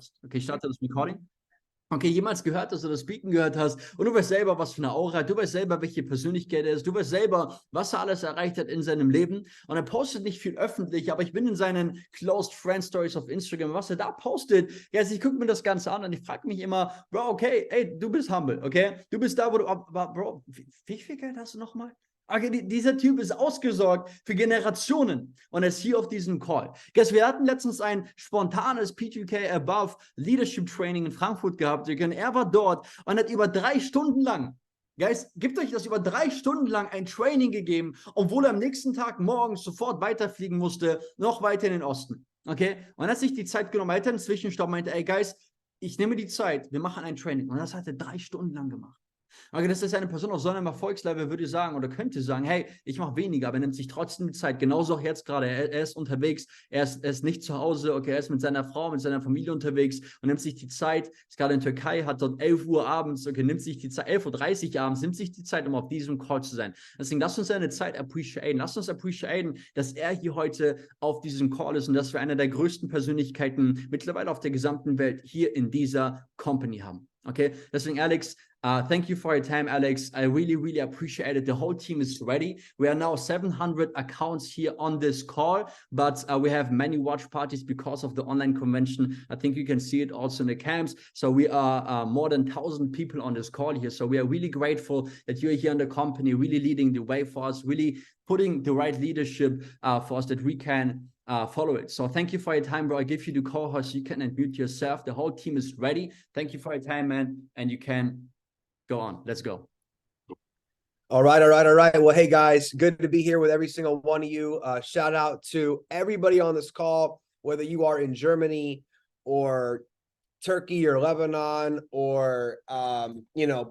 hast. Okay, ich starte das Recording. Okay, jemals gehört, dass du das Speaken gehört hast und du weißt selber, was für eine Aura hat, du weißt selber, welche Persönlichkeit er ist, du weißt selber, was er alles erreicht hat in seinem Leben und er postet nicht viel öffentlich, aber ich bin in seinen Closed Friend Stories auf Instagram, was er da postet, ja, also ich gucke mir das Ganze an und ich frage mich immer, Bro, okay, ey, du bist humble, okay, du bist da, wo du, aber Bro, wie viel Geld hast du nochmal? Okay, dieser Typ ist ausgesorgt für Generationen und er ist hier auf diesem Call. Guys, wir hatten letztens ein spontanes P2K Above Leadership Training in Frankfurt gehabt. Er war dort und hat über 3 Stunden lang, Guys, gibt euch das über 3 Stunden lang ein Training gegeben, obwohl er am nächsten Tag morgens sofort weiterfliegen musste, noch weiter in den Osten. Okay? Und er hat sich die Zeit genommen, er hat einen Zwischenstopp, meinte, ey Guys, ich nehme die Zeit, wir machen ein Training. Und das hat er 3 Stunden lang gemacht. Okay, das ist eine Person auf so einem Erfolgslevel, würde ich sagen, oder könnte sagen, hey, ich mache weniger, aber er nimmt sich trotzdem die Zeit. Genauso auch jetzt gerade. Er ist unterwegs, er ist nicht zu Hause, okay, er ist mit seiner Frau, mit seiner Familie unterwegs und nimmt sich die Zeit, ist gerade in Türkei, hat dort 11 Uhr abends, okay, nimmt sich die Zeit, 11:30 Uhr abends, nimmt sich die Zeit, um auf diesem Call zu sein. Deswegen lasst uns seine Zeit appreciaten. Lasst uns appreciaten, dass er hier heute auf diesem Call ist und dass wir eine der größten Persönlichkeiten mittlerweile auf der gesamten Welt hier in dieser Company haben. Okay, deswegen Alex, thank you for your time, Alex. I really, really appreciate it. The whole team is ready. We are now 700 accounts here on this call, but we have many watch parties because of the online convention. I think you can see it also in the camps. So we are more than 1,000 people on this call here. So we are really grateful that you're here in the company, really leading the way for us, really putting the right leadership for us that we can follow it. So thank you for your time, bro. I give you the co-host. You can unmute yourself. The whole team is ready. Thank you for your time, man. And you can go on. Let's go. All right. Well, hey, guys, good to be here with every single one of you. Shout out to everybody on this call, whether you are in Germany or Turkey or Lebanon or,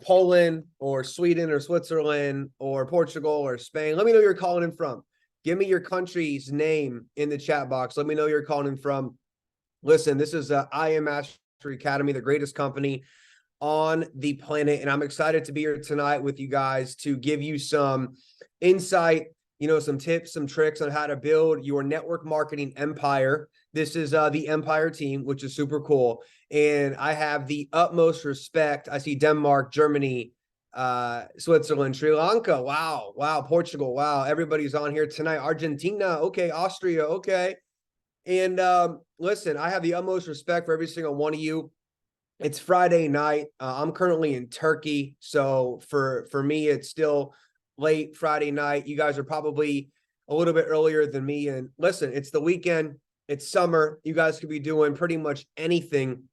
Poland or Sweden or Switzerland or Portugal or Spain. Let me know where you're calling in from. Give me your country's name in the chat box. Let me know you're calling in from. Listen, this is I Am Mastery Academy, the greatest company on the planet. And I'm excited to be here tonight with you guys to give you some insight, some tips, some tricks on how to build your network marketing empire. This is the Empire team, which is super cool. And I have the utmost respect. I see Denmark, Germany, Switzerland, Sri Lanka. Wow. Portugal. Wow. Everybody's on here tonight. Argentina. Okay. Austria. Okay. And listen, I have the utmost respect for every single one of you. It's Friday night. I'm currently in Turkey. So for me, it's still late Friday night. You guys are probably a little bit earlier than me. And listen, it's the weekend. It's summer. You guys could be doing pretty much anything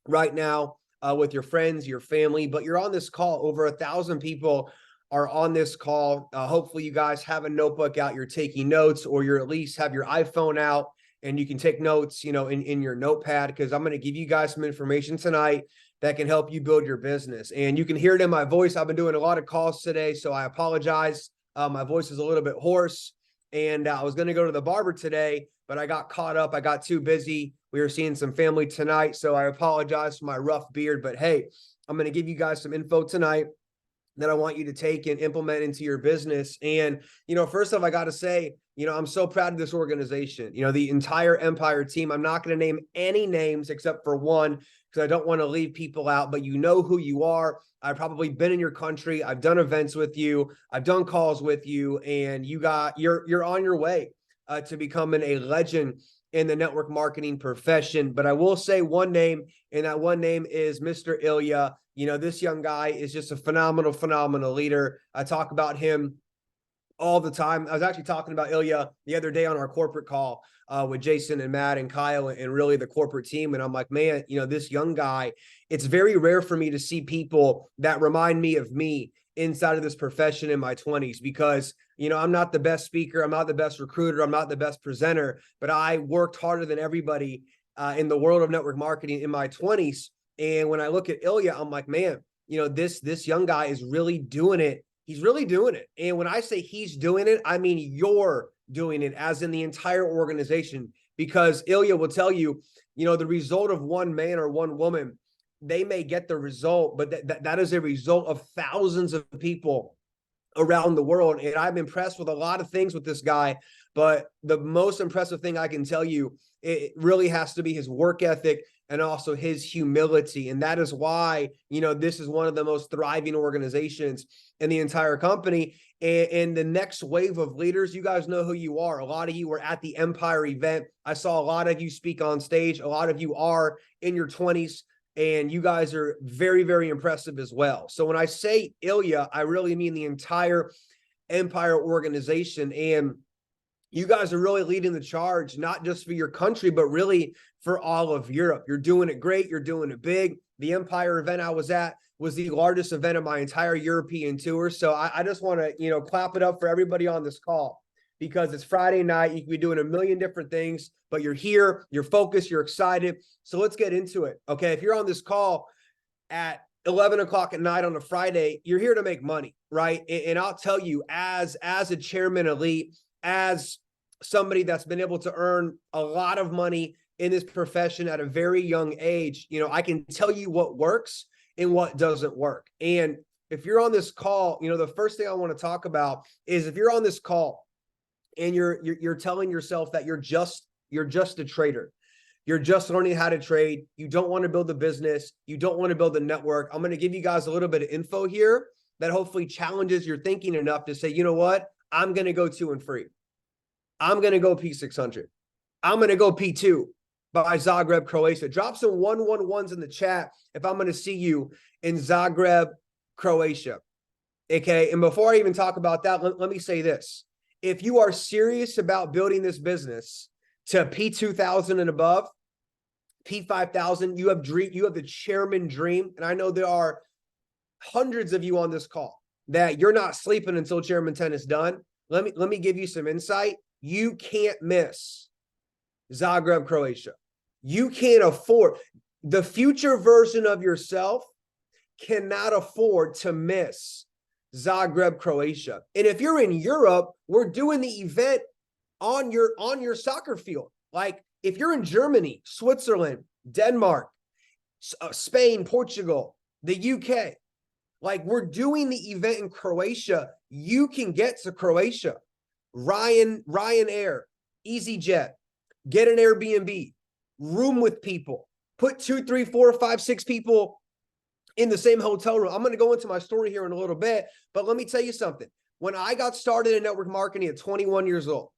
right now with your friends, your family, but you're on this call. Over 1,000 people are on this call. Hopefully you guys have a notebook out, you're taking notes, or you're at least have your iPhone out and you can take notes, in your notepad, because I'm going to give you guys some information tonight that can help you build your business. And you can hear it in my voice. I've been doing a lot of calls today, so I apologize. My voice is a little bit hoarse, and I was going to go to the barber today, but I got caught up. I got too busy. We were seeing some family tonight, so I apologize for my rough beard. But hey, I'm going to give you guys some info tonight that I want you to take and implement into your business. And, first off, I got to say, I'm so proud of this organization, the entire Empire team. I'm not going to name any names except for one, because I don't want to leave people out, but you know who you are. I've probably been in your country. I've done events with you. I've done calls with you, and you're on your way to becoming a legend in the network marketing profession. But I will say one name, and that one name is Mr. Ilya. This young guy is just a phenomenal leader. I talk about him all the time. I was actually talking about Ilya the other day on our corporate call with Jason and Matt and Kyle and really the corporate team. And I'm like, man, this young guy, it's very rare for me to see people that remind me of me inside of this profession in my 20s, because I'm not the best speaker, I'm not the best recruiter, I'm not the best presenter, but I worked harder than everybody in the world of network marketing in my 20s. And when I look at Ilya, I'm like, man, this young guy is really doing it. He's really doing it. And when I say he's doing it, I mean you're doing it, as in the entire organization, because Ilya will tell you, the result of one man or one woman, they may get the result, but that is a result of thousands of people around the world. And I'm impressed with a lot of things with this guy, but the most impressive thing I can tell you, it really has to be his work ethic and also his humility. And that is why, this is one of the most thriving organizations in the entire company. And the next wave of leaders, you guys know who you are. A lot of you were at the Empire event. I saw a lot of you speak on stage. A lot of you are in your 20s, and you guys are very, very impressive as well. So when I say Ilya, I really mean the entire Empire organization. And you guys are really leading the charge, not just for your country, but really for all of Europe. You're doing it great. You're doing it big. The Empire event I was at was the largest event of my entire European tour. So I just want to, clap it up for everybody on this call, because it's Friday night. You could be doing a million different things, but you're here, you're focused, you're excited. So let's get into it. Okay. If you're on this call at 11 o'clock at night on a Friday, you're here to make money, right? And I'll tell you, as a chairman elite, as somebody that's been able to earn a lot of money in this profession at a very young age, I can tell you what works and what doesn't work. And if you're on this call, the first thing I want to talk about is, if you're on this call and you're telling yourself that you're just a trader, you're just learning how to trade, you don't want to build a business, you don't want to build a network, I'm going to give you guys a little bit of info here that hopefully challenges your thinking enough to say, you know what, I'm going to go 2 and free. I'm going to go P600. I'm going to go P2 by Zagreb, Croatia. Drop some 111s in the chat if I'm going to see you in Zagreb, Croatia. Okay. And before I even talk about that, let me say this. If you are serious about building this business to P2000 and above, P5000, you have the chairman dream. And I know there are hundreds of you on this call that you're not sleeping until Chairman 10 is done. Let me give you some insight. You can't miss Zagreb, Croatia. You can't afford, the future version of yourself cannot afford to miss Zagreb, Croatia. And if you're in Europe, we're doing the event on your soccer field. Like if you're in Germany, Switzerland, Denmark, Spain, Portugal, the UK, like we're doing the event in Croatia, you can get to Croatia. Ryanair, EasyJet, get an Airbnb, room with people, put 2, 3, 4, 5, 6 people in the same hotel room. I'm going to go into my story here in a little bit, but let me tell you something. When I got started in network marketing at 21 years old,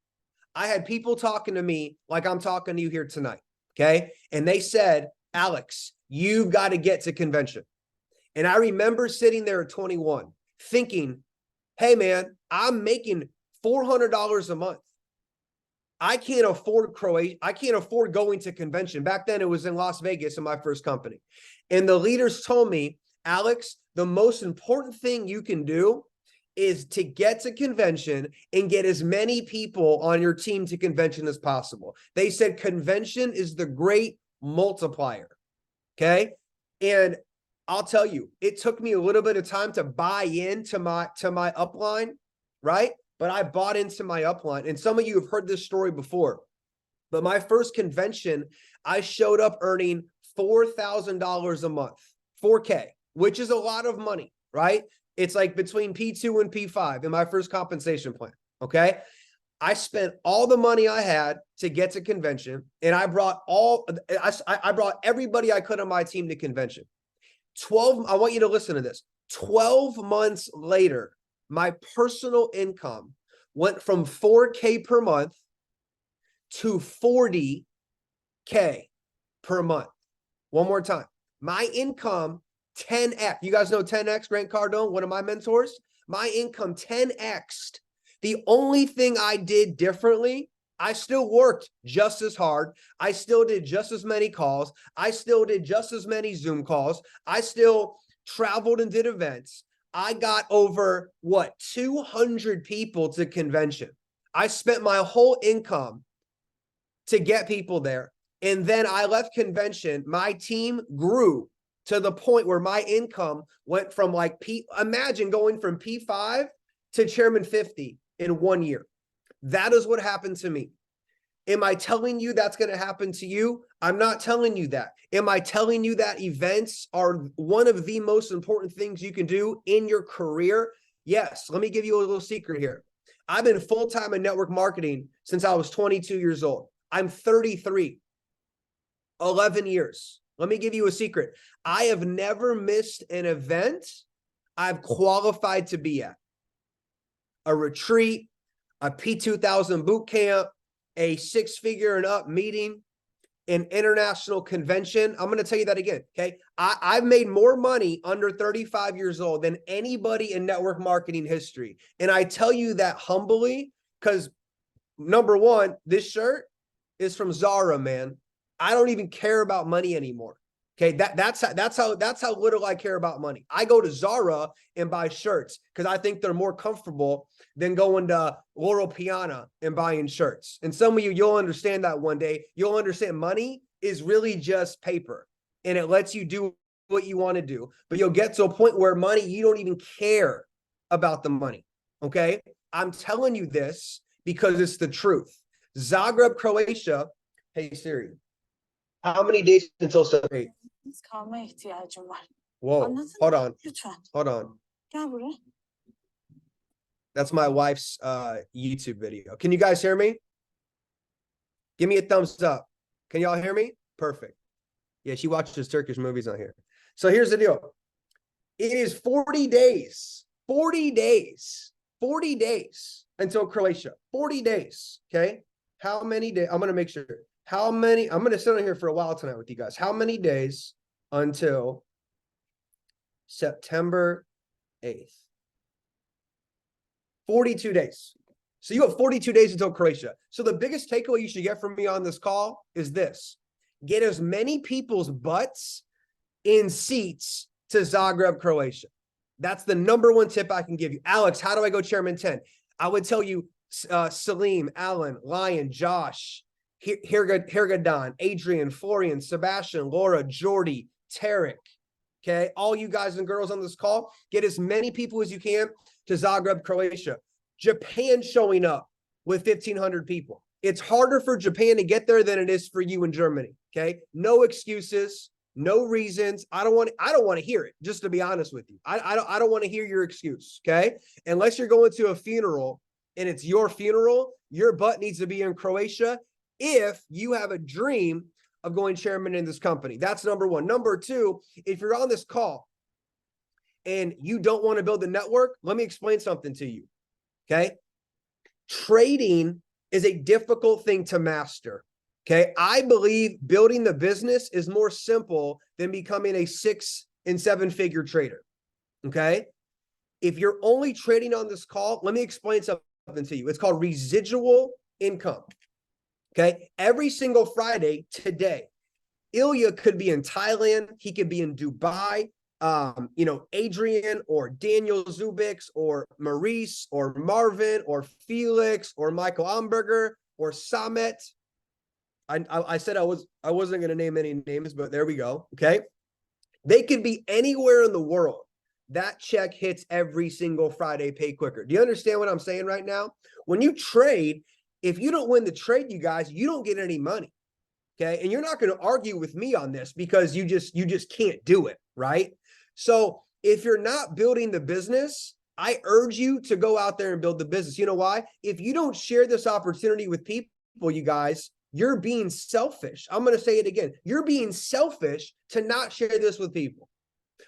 I had people talking to me like I'm talking to you here tonight, okay? And they said, Alex, you've got to get to convention. And I remember sitting there at 21 thinking, hey, man, I'm making $400 a month. I can't afford Croatia. I can't afford going to convention. Back then, it was in Las Vegas in my first company. And the leaders told me, Alex, the most important thing you can do is to get to convention and get as many people on your team to convention as possible. They said convention is the great multiplier. Okay. And I'll tell you, it took me a little bit of time to buy into my upline, right? But I bought into my upline. And some of you have heard this story before. But my first convention, I showed up earning $4,000 a month, 4K, which is a lot of money, right? It's like between P2 and P5 in my first compensation plan, okay? I spent all the money I had to get to convention, and I brought everybody I could on my team to convention. I want you to listen to this. 12 months later, my personal income went from 4K per month to 40K per month. One more time. My income 10x. You guys know 10x, Grant Cardone, one of my mentors? My income 10x'd. The only thing I did differently, I still worked just as hard. I still did just as many calls. I still did just as many Zoom calls. I still traveled and did events. I got over, 200 people to convention. I spent my whole income to get people there. And then I left convention. My team grew to the point where my income went from imagine going from P5 to Chairman 50 in 1 year. That is what happened to me. Am I telling you that's going to happen to you? I'm not telling you that. Am I telling you that events are one of the most important things you can do in your career? Yes. Let me give you a little secret here. I've been full-time in network marketing since I was 22 years old. I'm 33. 11 years. Let me give you a secret. I have never missed an event I've qualified to be at. A retreat, a P2000 boot camp, a six-figure and up meeting, an international convention. I'm going to tell you that again, okay? I've made more money under 35 years old than anybody in network marketing history. And I tell you that humbly because, number one, this shirt is from Zara, man. I don't even care about money anymore. Okay, that's how little I care about money. I go to Zara and buy shirts because I think they're more comfortable than going to Loro Piana and buying shirts. And some of you, you'll understand that one day. You'll understand money is really just paper, and it lets you do what you want to do. But you'll get to a point where money, you don't even care about the money. Okay, I'm telling you this because it's the truth. Zagreb, Croatia. Hey Siri, how many days until Sunday? Kalma ihtiyacım var. Whoa, Anladın hold mı? on, Lütfen. hold on. Gel buraya. That's my wife's YouTube video. Can you guys hear me? Give me a thumbs up. Can y'all hear me? Perfect. Yeah, she watches Turkish movies on here. So here's the deal. It is 40 days, 40 days, 40 days until Croatia. 40 days, okay? How many days? I'm going to make sure. How many? I'm going to sit on here for a while tonight with you guys. How many days until September 8th? 42 days. So you have 42 days until Croatia. So the biggest takeaway you should get from me on this call is this. Get as many people's butts in seats to Zagreb, Croatia. That's the number one tip I can give you. Alex, how do I go Chairman 10? I would tell you Salim, Alan, Lion, Josh, Hirgadan, Adrian, Florian, Sebastian, Laura, Jordy, Tarek. Okay, all you guys and girls on this call, get as many people as you can to Zagreb, Croatia. Japan showing up with 1,500 people. It's harder for Japan to get there than it is for you in Germany. Okay, no excuses, no reasons. I don't want to hear it. Just to be honest with you, I don't want to hear your excuse. Okay, unless you're going to a funeral and it's your funeral, your butt needs to be in Croatia. If you have a dream of going chairman in this company, that's number one. Number two, if you're on this call and you don't want to build a network, let me explain something to you. Okay. Trading is a difficult thing to master. Okay. I believe building the business is more simple than becoming a 6 and 7 figure trader. Okay. If you're only trading on this call, let me explain something to you. It's called residual income. Okay. Every single Friday today, Ilya could be in Thailand. He could be in Dubai. Adrian or Daniel Zubix or Maurice or Marvin or Felix or Michael Amberger or Samet. I said I wasn't going to name any names, but there we go. Okay. They could be anywhere in the world. That check hits every single Friday, pay quicker. Do you understand what I'm saying right now? When you trade, if you don't win the trade, you guys, you don't get any money. Okay. And you're not going to argue with me on this because you just can't do it. Right. So if you're not building the business, I urge you to go out there and build the business. You know why? If you don't share this opportunity with people, you guys, you're being selfish. I'm going to say it again. You're being selfish to not share this with people.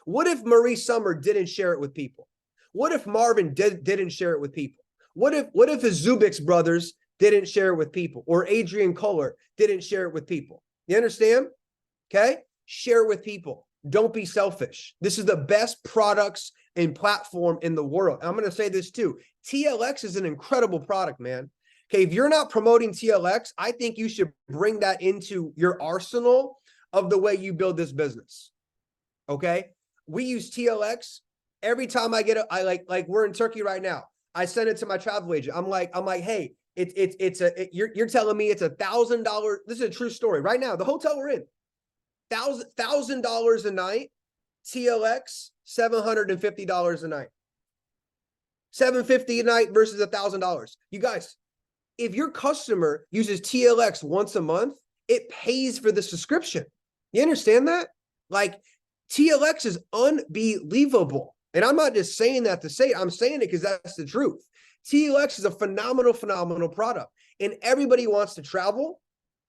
What if Maurice Summer didn't share it with people? What if Marvin didn't share it with people? What if the Zubix brothers didn't share it with people, or Adrian Kohler didn't share it with people? You understand? Okay. Share it with people. Don't be selfish. This is the best products and platform in the world. I'm going to say this too. TLX is an incredible product, man. Okay. If you're not promoting TLX, I think you should bring that into your arsenal of the way you build this business. Okay. We use TLX every time I get we're in Turkey right now. I send it to my travel agent. I'm like, hey, you're telling me it's $1,000. This is a true story right now. The hotel we're in, $1,000 a night, TLX, $750 a night, $750 a night versus $1,000. You guys, if your customer uses TLX once a month, it pays for the subscription. You understand that? Like, TLX is unbelievable. And I'm not just saying that to say it. I'm saying it because that's the truth. TLX is a phenomenal product. And everybody wants to travel.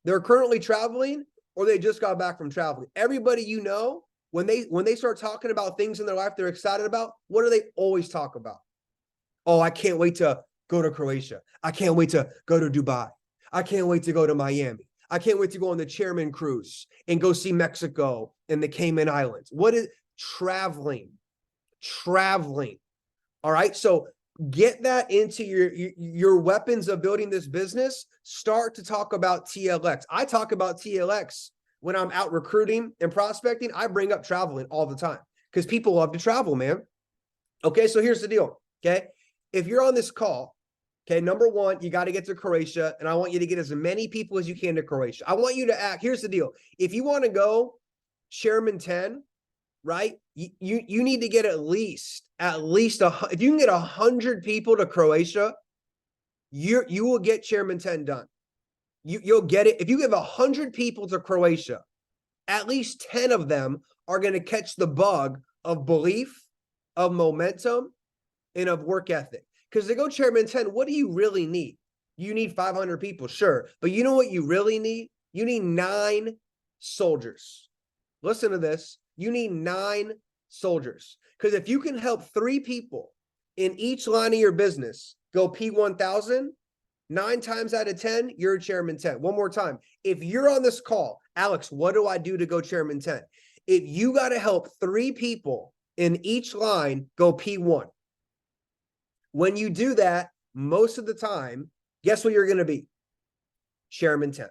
They're currently traveling, or they just got back from traveling. Everybody you know, when they start talking about things in their life they're excited about, what do they always talk about? Oh, I can't wait to go to Croatia. I can't wait to go to Dubai. I can't wait to go to Miami. I can't wait to go on the Chairman cruise and go see Mexico and the Cayman Islands. What is traveling? Traveling. All right. So get that into your weapons of building this business. Start to talk about TLX. I talk about TLX when I'm out recruiting and prospecting. I bring up traveling all the time because people love to travel, man. Okay. So here's the deal. Okay. If you're on this call, okay, number one, you got to get to Croatia, and I want you to get as many people as you can to Croatia. I want you to act. Here's the deal. If you want to go Chairman 10, right, you need to get at least if you can get 100 people to Croatia, you will get Chairman 10 done. You'll get it. If you give 100 people to Croatia, at least 10 of them are going to catch the bug of belief, of momentum, and of work ethic. Because to go Chairman 10, what do you really need? You need 500 people, sure. But you know what you really need? You need 9 soldiers. Listen to this. You need 9 soldiers. Because if you can help 3 people in each line of your business go P1000, 9 times out of 10, you're a Chairman 10. One more time. If you're on this call, Alex, what do I do to go Chairman 10? If you got to help 3 people in each line go P1, when you do that, most of the time, guess what you're going to be? Chairman 10.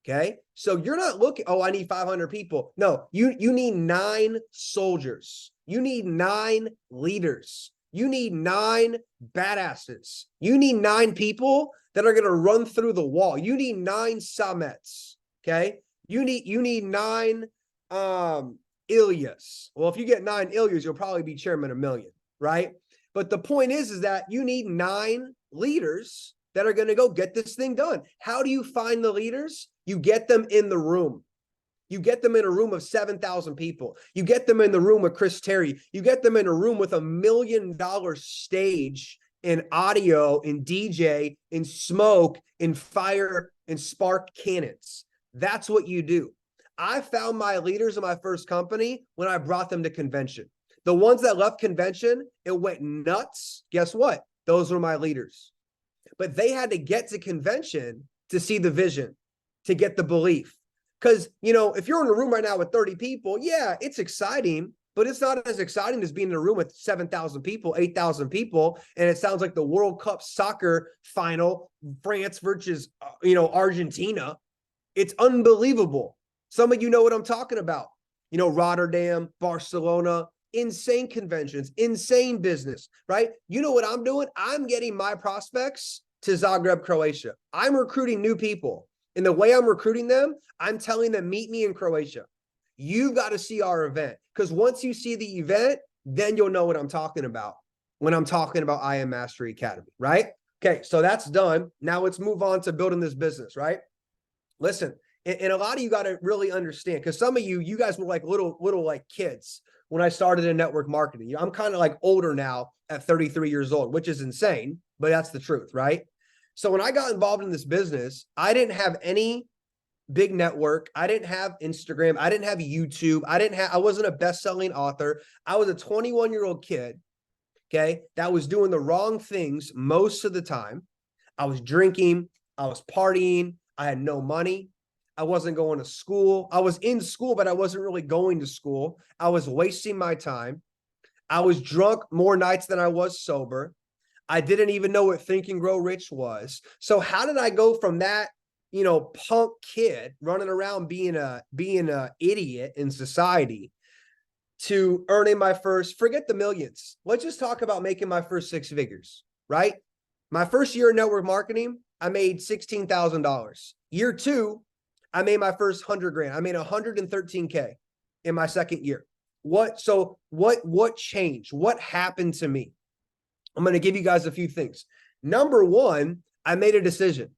Okay. So you're not looking, oh, I need 500 people. No, you need 9 soldiers. You need 9 leaders. You need 9 badasses. You need 9 people that are going to run through the wall. You need 9 Samets. Okay. You need 9 Ilyas. Well, if you get 9 Ilyas, you'll probably be Chairman a million, right? But the point is that you need 9 leaders that are going to go get this thing done. How do you find the leaders? You get them in the room. You get them in a room of 7,000 people. You get them in the room with Chris Terry. You get them in a room with $1 million stage and audio and DJ and smoke and fire and spark cannons. That's what you do. I found my leaders in my first company when I brought them to convention. The ones that left convention, it went nuts. Guess what? Those were my leaders. But they had to get to convention to see the vision, to get the belief. Because, if you're in a room right now with 30 people, yeah, it's exciting, but it's not as exciting as being in a room with 7,000 people, 8,000 people, and it sounds like the World Cup soccer final, France versus, Argentina. It's unbelievable. Some of you know what I'm talking about. Rotterdam, Barcelona, insane conventions, insane business, right? You know what I'm doing? I'm getting my prospects to Zagreb, Croatia. I'm recruiting new people. And the way I'm recruiting them, I'm telling them, meet me in Croatia. You've got to see our event. Because once you see the event, then you'll know what I'm talking about when I'm talking about I Am Mastery Academy, right? Okay, so that's done. Now let's move on to building this business, right? Listen, and a lot of you got to really understand, because some of you guys were like little like kids when I started in network marketing. I'm kind of like older now at 33 years old, which is insane, but that's the truth, right? So when I got involved in this business, I didn't have any big network. I didn't have Instagram. I didn't have YouTube. I wasn't a best-selling author. I was a 21-year-old kid, okay, that was doing the wrong things most of the time. I was drinking. I was partying. I had no money. I wasn't going to school. I was in school, but I wasn't really going to school. I was wasting my time. I was drunk more nights than I was sober. I didn't even know what Think and Grow Rich was. So how did I go from that, punk kid running around being a idiot in society to earning my first, forget the millions. Let's just talk about making my first 6 figures, right? My first year in network marketing, I made $16,000. Year 2, I made my first 100 grand. I made 113K in my second year. What changed? What happened to me? I'm going to give you guys a few things. Number 1, I made a decision.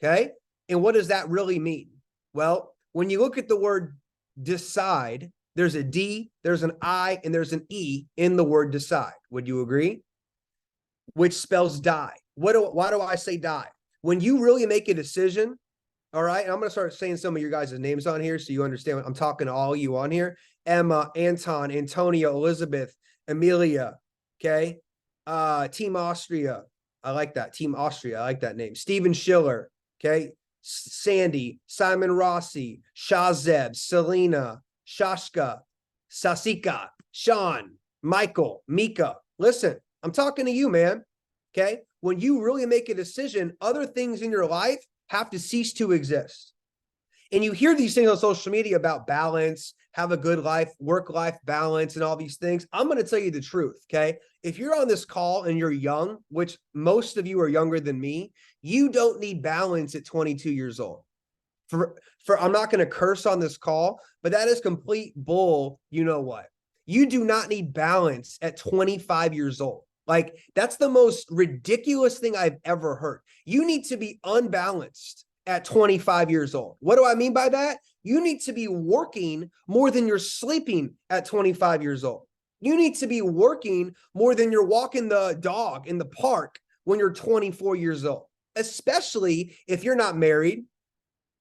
Okay. And what does that really mean? Well, when you look at the word decide, there's a D, there's an I, and there's an E in the word decide. Would you agree? Which spells die. Why do I say die? When you really make a decision, All right. And I'm going to start saying some of your guys' names on here so you understand what I'm talking to all of you on here. Emma, Anton, Antonia, Elizabeth, Amelia. Okay. Team Austria. I like that. Team Austria. I like that name. Steven Schiller. Okay. Sandy, Simon Rossi, Shazeb, Selena, Shashka, Sasika, Sean, Michael, Mika. Listen, I'm talking to you, man. Okay. When you really make a decision, other things in your life have to cease to exist. And you hear these things on social media about balance, have a good life, work-life balance, and all these things. I'm going to tell you the truth, okay? If you're on this call and you're young, which most of you are younger than me, you don't need balance at 22 years old. I'm not going to curse on this call, but that is complete bull. You know what? You do not need balance at 25 years old. Like, that's the most ridiculous thing I've ever heard. You need to be unbalanced at 25 years old. What do I mean by that? You need to be working more than you're sleeping at 25 years old. You need to be working more than you're walking the dog in the park when you're 24 years old, especially if you're not married,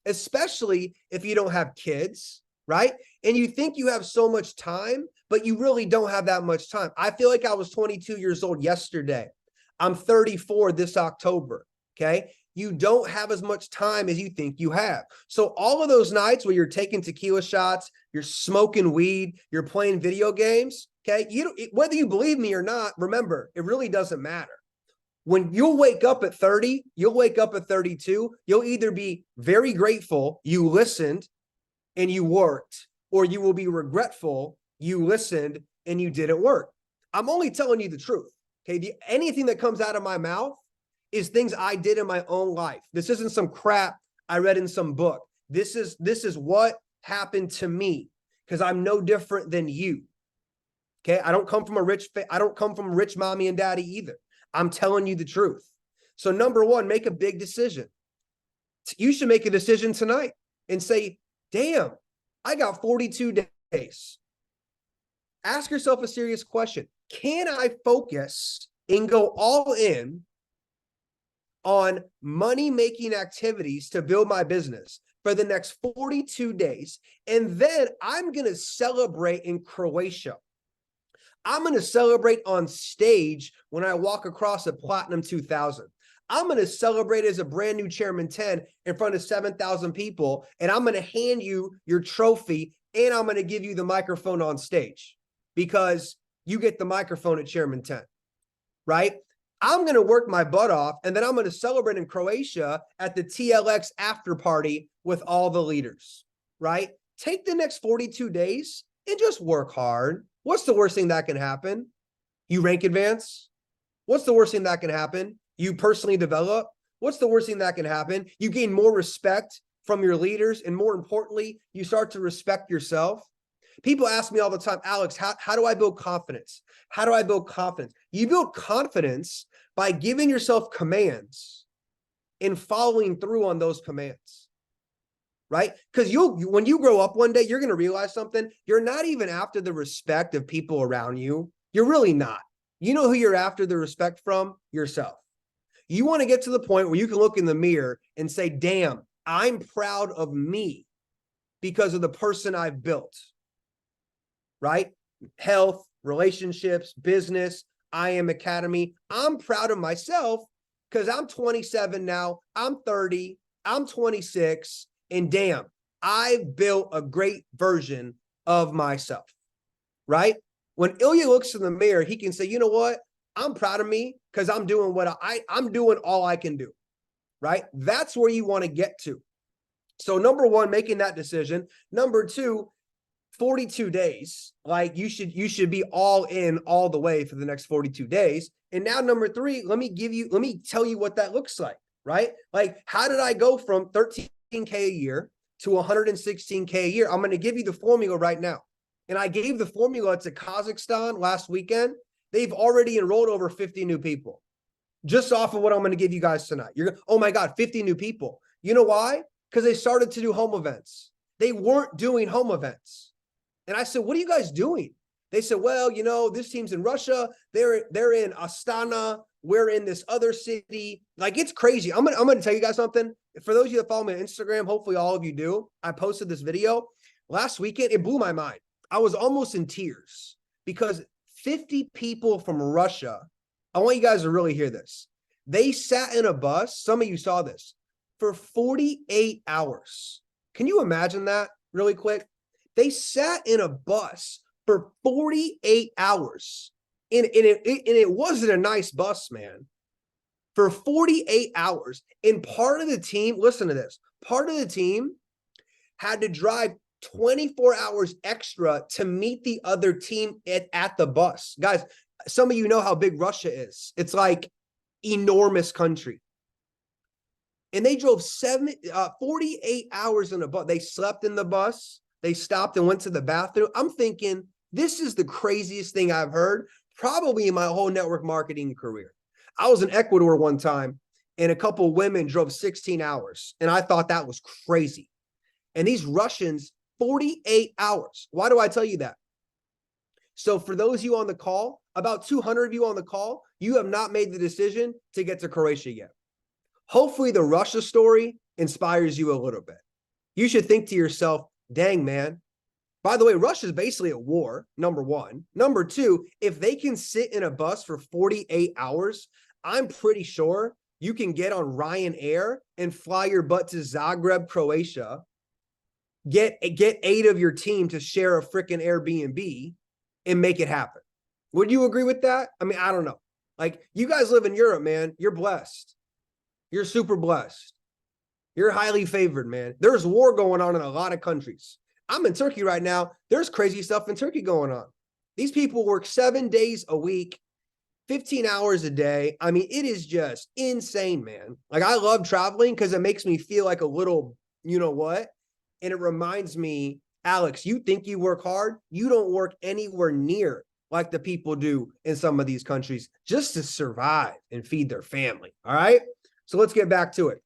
especially if you don't have kids, right? And you think you have so much time, but you really don't have that much time. I feel like I was 22 years old yesterday. I'm 34 this October, okay? You don't have as much time as you think you have. So all of those nights where you're taking tequila shots, you're smoking weed, you're playing video games, okay? Whether you believe me or not, remember, it really doesn't matter. When you'll wake up at 30, you'll wake up at 32, you'll either be very grateful you listened and you worked, or you will be regretful you listened and you didn't work. I'm only telling you the truth, okay? Anything that comes out of my mouth is things I did in my own life. This isn't some crap I read in some book. This is what happened to me, because I'm no different than you, okay? I don't come from a rich mommy and daddy either. I'm telling you the truth. So number one, make a big decision. You should make a decision tonight and say, damn, I got 42 days. Ask yourself a serious question. Can I focus and go all in on money-making activities to build my business for the next 42 days? And then I'm going to celebrate in Croatia. I'm going to celebrate on stage when I walk across a Platinum 2000. I'm going to celebrate as a brand new Chairman 10 in front of 7,000 people, and I'm going to hand you your trophy, and I'm going to give you the microphone on stage because you get the microphone at Chairman 10, right? I'm going to work my butt off, and then I'm going to celebrate in Croatia at the TLX after party with all the leaders, right? Take the next 42 days and just work hard. What's the worst thing that can happen? You rank advance. What's the worst thing that can happen? You personally develop. What's the worst thing that can happen? You gain more respect from your leaders, and more importantly, you start to respect yourself. People ask me all the time, Alex, how do I build confidence? How do I build confidence? You build confidence by giving yourself commands and following through on those commands, right? Because when you grow up one day, you're going to realize something. You're not even after the respect of people around you. You're really not. You know who you're after the respect from? Yourself. You want to get to the point where you can look in the mirror and say, damn, I'm proud of me because of the person I've built, right? Health, relationships, business, I Am Academy. I'm proud of myself because I'm 27 now. I'm 30. I'm 26. And damn, I've built a great version of myself, right? When Ilya looks in the mirror, he can say, you know what? I'm proud of me because I'm doing what I'm doing all I can do, right? That's where you want to get to. So number one, making that decision. Number two, 42 days. Like you should be all in all the way for the next 42 days. And now number three, let me tell you what that looks like, right? Like, how did I go from 13K a year to 116K a year? I'm going to give you the formula right now. And I gave the formula to Kazakhstan last weekend. They've already enrolled over 50 new people just off of what I'm going to give you guys tonight. Oh my God, 50 new people. You know why? Because they started to do home events. They weren't doing home events. And I said, what are you guys doing? They said, well, you know, this team's in Russia. They're in Astana. we're in this other city. Like, it's crazy. I'm gonna tell you guys something. For those of you that follow me on Instagram, hopefully all of you do. I posted this video last weekend. It blew my mind. I was almost in tears because 50 people from Russia, I want you guys to really hear this. They sat in a bus, some of you saw this, for 48 hours. Can you imagine that really quick? They sat in a bus for 48 hours. And it wasn't a nice bus, man. For 48 hours. And part of the team, listen to this, part of the team had to drive 24 hours extra to meet the other team at the bus. Guys, some of you know how big Russia is. It's like enormous country. And they drove 48 hours in a bus. They slept in the bus. They stopped and went to the bathroom. I'm thinking, this is the craziest thing I've heard, probably in my whole network marketing career. I was in Ecuador one time, and a couple of women drove 16 hours, and I thought that was crazy. And these Russians, 48 hours. Why do I tell you that? So for those of you on the call, about 200 of you on the call, you have not made the decision to get to Croatia yet. Hopefully the Russia story inspires you a little bit. You should think to yourself, dang, man. By the way, Russia's basically at war, number one. Number two, if they can sit in a bus for 48 hours, I'm pretty sure you can get on Ryanair and fly your butt to Zagreb, Croatia, get 8 of your team to share a freaking Airbnb and make it happen. Would you agree with that? I mean, I don't know. Like, you guys live in Europe, man. You're blessed. You're super blessed. You're highly favored, man. There's war going on in a lot of countries. I'm in Turkey right now. There's crazy stuff in Turkey going on. These people work 7 days a week, 15 hours a day. I mean, it is just insane, man. Like, I love traveling because it makes me feel like a little, you know what? And it reminds me, Alex, you think you work hard? You don't work anywhere near like the people do in some of these countries just to survive and feed their family. All right. So let's get back to it.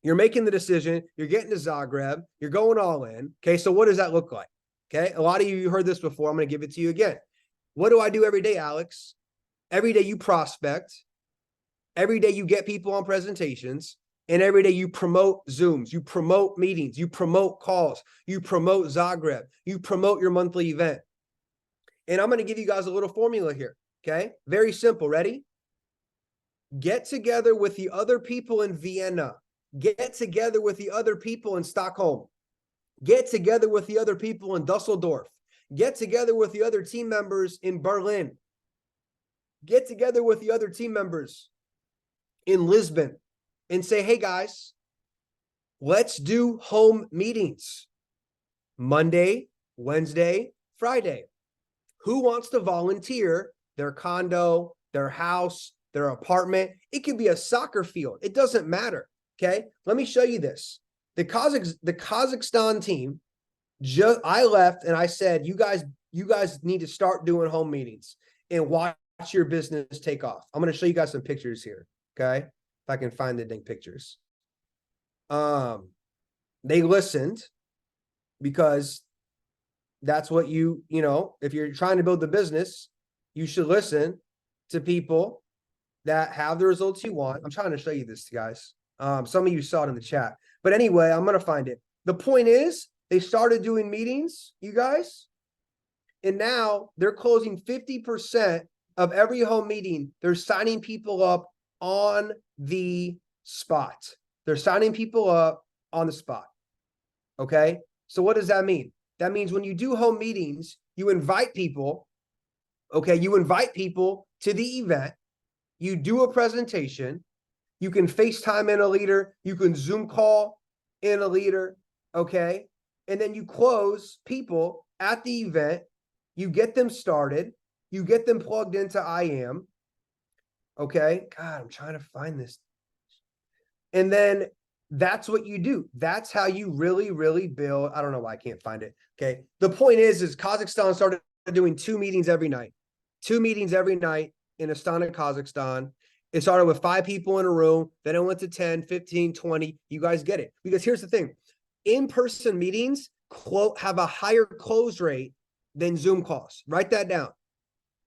You're making the decision. You're getting to Zagreb. You're going all in. Okay. So what does that look like? Okay. A lot of you heard this before. I'm going to give it to you again. What do I do every day, Alex? Every day you prospect. Every day you get people on presentations. And every day you promote Zooms, you promote meetings, you promote calls, you promote Zagreb, you promote your monthly event. And I'm going to give you guys a little formula here, okay? Very simple. Ready? Get together with the other people in Vienna. Get together with the other people in Stockholm. Get together with the other people in Dusseldorf. Get together with the other team members in Berlin. Get together with the other team members in Lisbon. And say, hey, guys, let's do home meetings. Monday, Wednesday, Friday. Who wants to volunteer their condo, their house, their apartment? It could be a soccer field. It doesn't matter, okay? Let me show you this. The Kazakhstan team, I left and I said, you guys need to start doing home meetings and watch your business take off. I'm going to show you guys some pictures here, okay? If I can find the dang pictures. They listened because that's what you know, if you're trying to build the business, you should listen to people that have the results you want. I'm trying to show you this, guys. Some of you saw it in the chat. But anyway, I'm going to find it. The point is, they started doing meetings, you guys, and now they're closing 50% of every home meeting. They're signing people up on the spot. They're signing people up on the spot. Okay. So what does that mean? That means when you do home meetings, you invite people. Okay. You invite people to the event. You do a presentation. You can FaceTime in a leader. You can Zoom call in a leader. Okay. And then you close people at the event. You get them started. You get them plugged into IAM. Okay. God, I'm trying to find this. And then that's what you do. That's how you really, really build. I don't know why I can't find it. Okay. The point is Kazakhstan started doing 2 meetings every night. 2 meetings every night in Astana, Kazakhstan. It started with 5 people in a room. Then it went to 10, 15, 20. You guys get it. Because here's the thing. In-person meetings have a higher close rate than Zoom calls. Write that down.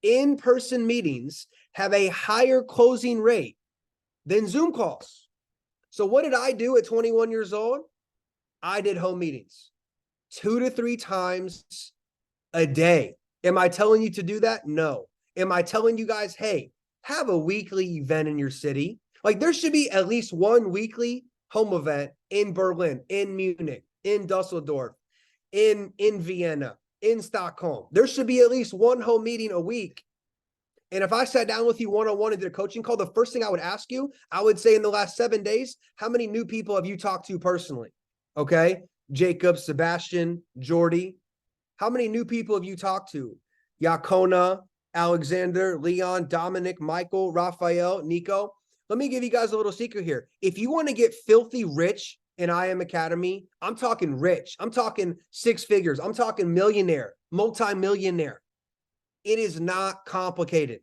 in-person meetings have a higher closing rate than Zoom calls. So what did I do at 21 years old? I did home meetings 2 to 3 times a day. Am I telling you to do that? No. Am I telling you guys, hey, have a weekly event in your city? Like there should be at least one weekly home event in Berlin, in Munich, in Dusseldorf, in Vienna, in Stockholm. There should be at least one home meeting a week. And if I sat down with you one-on-one and did a coaching call, the first thing I would ask you, I would say in the last 7 days, how many new people have you talked to personally? Okay. Jacob, Sebastian, Jordy. How many new people have you talked to? Yakona, Alexander, Leon, Dominic, Michael, Raphael, Nico. Let me give you guys a little secret here. If you want to get filthy rich in IM Academy, I'm talking rich. I'm talking 6 figures. I'm talking millionaire, multi-millionaire. It is not complicated.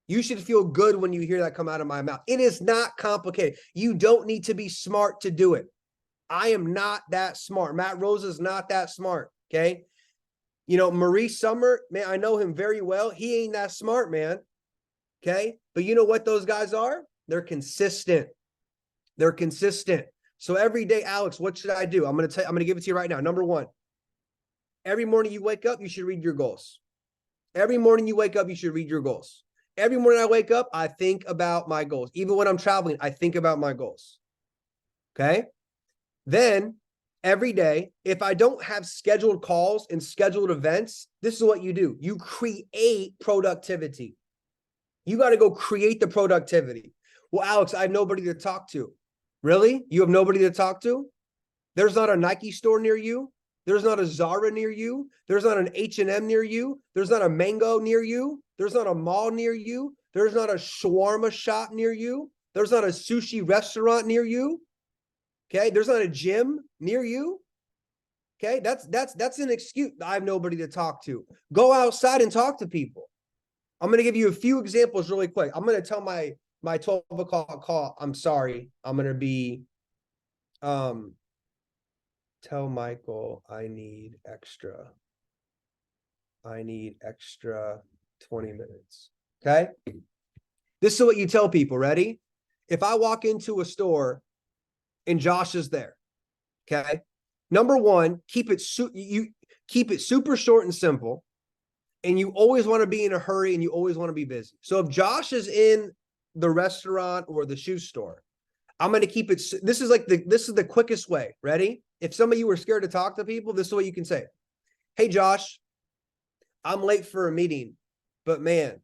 You should feel good when you hear that come out of my mouth. It is not complicated. You don't need to be smart to do it. I am not that smart. Matt Rose is not that smart. Okay. You know, Maurice Summer, man, I know him very well. He ain't that smart, man. Okay. But you know what those guys are? They're consistent. They're consistent. So every day, Alex, what should I do? I'm going to give it to you right now. Number 1, every morning you wake up, you should read your goals. Every morning you wake up, you should read your goals. Every morning I wake up, I think about my goals. Even when I'm traveling, I think about my goals. Okay. Then every day, if I don't have scheduled calls and scheduled events, this is what you do. You create productivity. You got to go create the productivity. Well, Alex, I have nobody to talk to. Really? You have nobody to talk to? There's not a Nike store near you. There's not a Zara near you. There's not an H&M near you. There's not a Mango near you. There's not a mall near you. There's not a shawarma shop near you. There's not a sushi restaurant near you. Okay. There's not a gym near you. Okay. That's an excuse. I have nobody to talk to. Go outside and talk to people. I'm going to give you a few examples really quick. I'm going to tell my 12 o'clock call. I'm sorry. I'm going to be, tell Michael I need extra 20 minutes. Okay. This is what you tell people. Ready? If I walk into a store and Josh is there, okay. Number 1, keep it super short and simple. And you always want to be in a hurry and you always want to be busy. So if Josh is in the restaurant or the shoe store, I'm going to keep it. This is the quickest way. Ready? If some of you are scared to talk to people, this is what you can say. Hey, Josh, I'm late for a meeting, but man,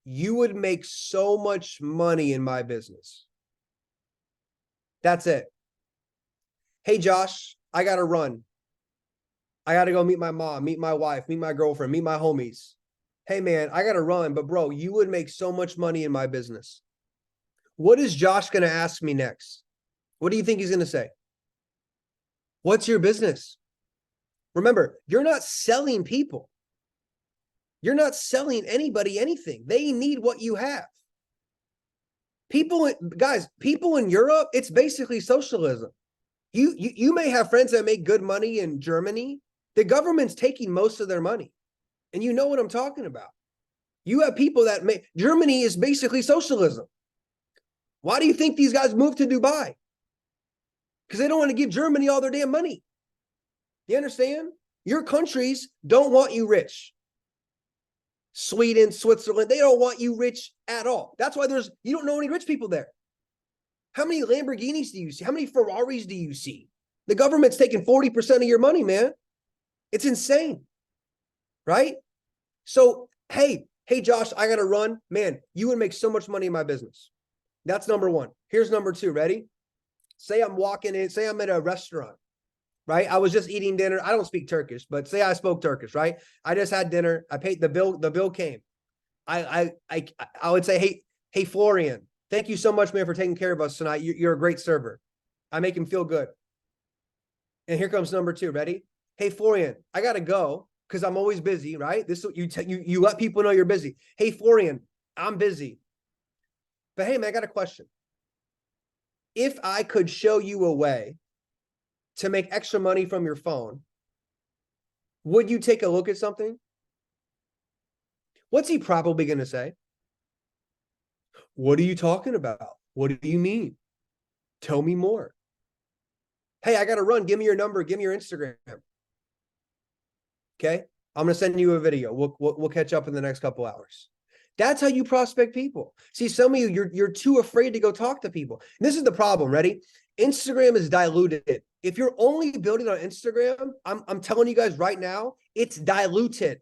you would make so much money in my business. That's it. Hey, Josh, I got to run. I got to go meet my mom, meet my wife, meet my girlfriend, meet my homies. Hey, man, I got to run, but bro, you would make so much money in my business. What is Josh going to ask me next? What do you think he's going to say? What's your business? Remember, you're not selling people. You're not selling anybody anything. They need what you have. People in Europe, it's basically socialism. You may have friends that make good money in Germany. The government's taking most of their money. And you know what I'm talking about. You have people that Germany is basically socialism. Why do you think these guys moved to Dubai? Because they don't want to give Germany all their damn money. You understand? Your countries don't want you rich. Sweden, Switzerland, they don't want you rich at all. That's why you don't know any rich people there. How many Lamborghinis do you see? How many Ferraris do you see? The government's taking 40% of your money, man. It's insane. Right? So, hey, Josh, I got to run. Man, you would make so much money in my business. That's number 1. Here's number 2. Ready? Say I'm walking in, say I'm at a restaurant, right? I was just eating dinner. I don't speak Turkish, but say I spoke Turkish, right? I just had dinner. I paid the bill came. I would say, hey, Florian, thank you so much, man, for taking care of us tonight. You're a great server. I make him feel good. And here comes number 2. Ready? Hey, Florian, I got to go because I'm always busy, right? This you let people know you're busy. Hey, Florian, I'm busy. But hey, man, I got a question. If I could show you a way to make extra money from your phone, would you take a look at something? What's he probably going to say? What are you talking about? What do you mean? Tell me more. Hey, I got to run. Give me your number. Give me your Instagram. Okay. I'm going to send you a video. We'll catch up in the next couple hours. That's how you prospect people. See, some of you, you're too afraid to go talk to people. And this is the problem. Ready? Instagram is diluted. If you're only building on Instagram, I'm telling you guys right now, it's diluted.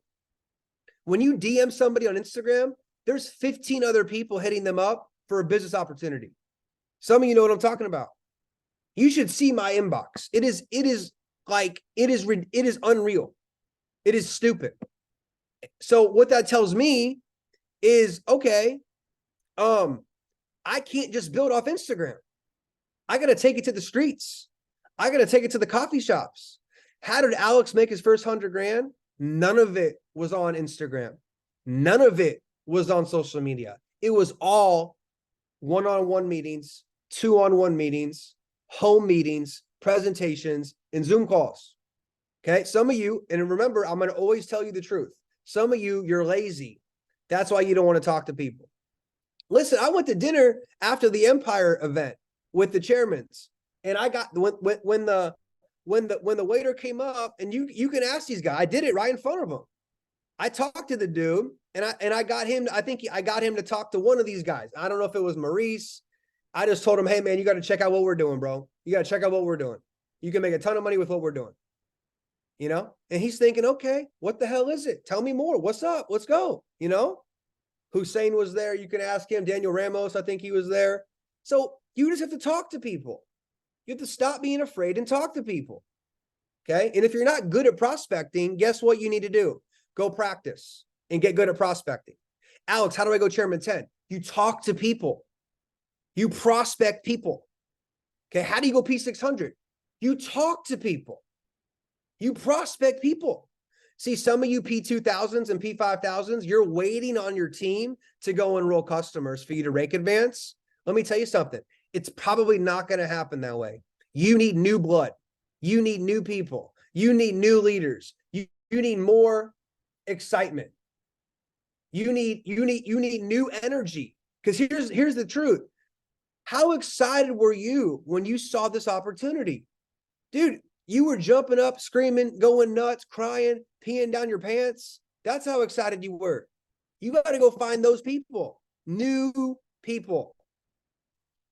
When you DM somebody on Instagram, there's 15 other people hitting them up for a business opportunity. Some of you know what I'm talking about. You should see my inbox. It is unreal. It is stupid. So what that tells me is, okay, I can't just build off Instagram. I got to take it to the streets. I got to take it to the coffee shops. How did Alex make his first 100 grand? None of it was on Instagram. None of it was on social media. It was all one-on-one meetings, two-on-one meetings, home meetings, presentations, and Zoom calls. Okay. Some of you, and remember, I'm going to always tell you the truth. Some of you, you're lazy. That's why you don't want to talk to people. Listen, I went to dinner after the Empire event with the chairmans, and I got when the waiter came up, and you can ask these guys. I did it right in front of them. I talked to the dude, and I got him. I think I got him to talk to one of these guys. I don't know if it was Maurice. I just told him, hey man, you got to check out what we're doing, bro. You got to check out what we're doing. You can make a ton of money with what we're doing. You know, and he's thinking, okay, what the hell is it? Tell me more. What's up? Let's go. You know, Hussein was there. You can ask him. Daniel Ramos, I think he was there. So you just have to talk to people. You have to stop being afraid and talk to people. Okay. And if you're not good at prospecting, guess what you need to do? Go practice and get good at prospecting. Alex, how do I go Chairman 10? You talk to people. You prospect people. Okay. How do you go P600? You talk to people. You prospect people. See, some of you P2000s and P5000s, you're waiting on your team to go enroll customers for you to rake advance. Let me tell you something. It's probably not going to happen that way. You need new blood. You need new people. You need new leaders. You need more excitement. You need new energy. Because here's the truth. How excited were you when you saw this opportunity? Dude, you were jumping up, screaming, going nuts, crying, peeing down your pants. That's how excited you were. You got to go find those people, new people.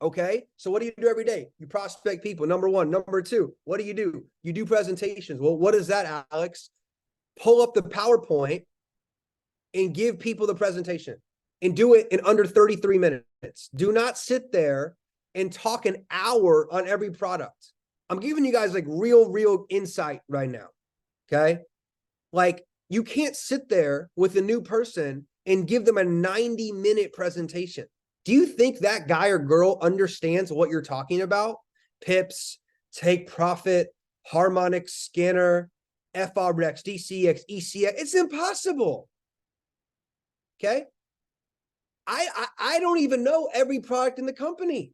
Okay. So what do you do every day? You prospect people. Number one. Number two, what do? You do presentations. Well, what is that, Alex? Pull up the PowerPoint and give people the presentation and do it in under 33 minutes. Do not sit there and talk an hour on every product. I'm giving you guys like real insight right now. Okay. Like you can't sit there with a new person and give them a 90-minute presentation. Do you think that guy or girl understands what you're talking about? Pips, take profit, harmonic scanner, FRX, DCX, ECX. It's impossible. Okay. I don't even know every product in the company.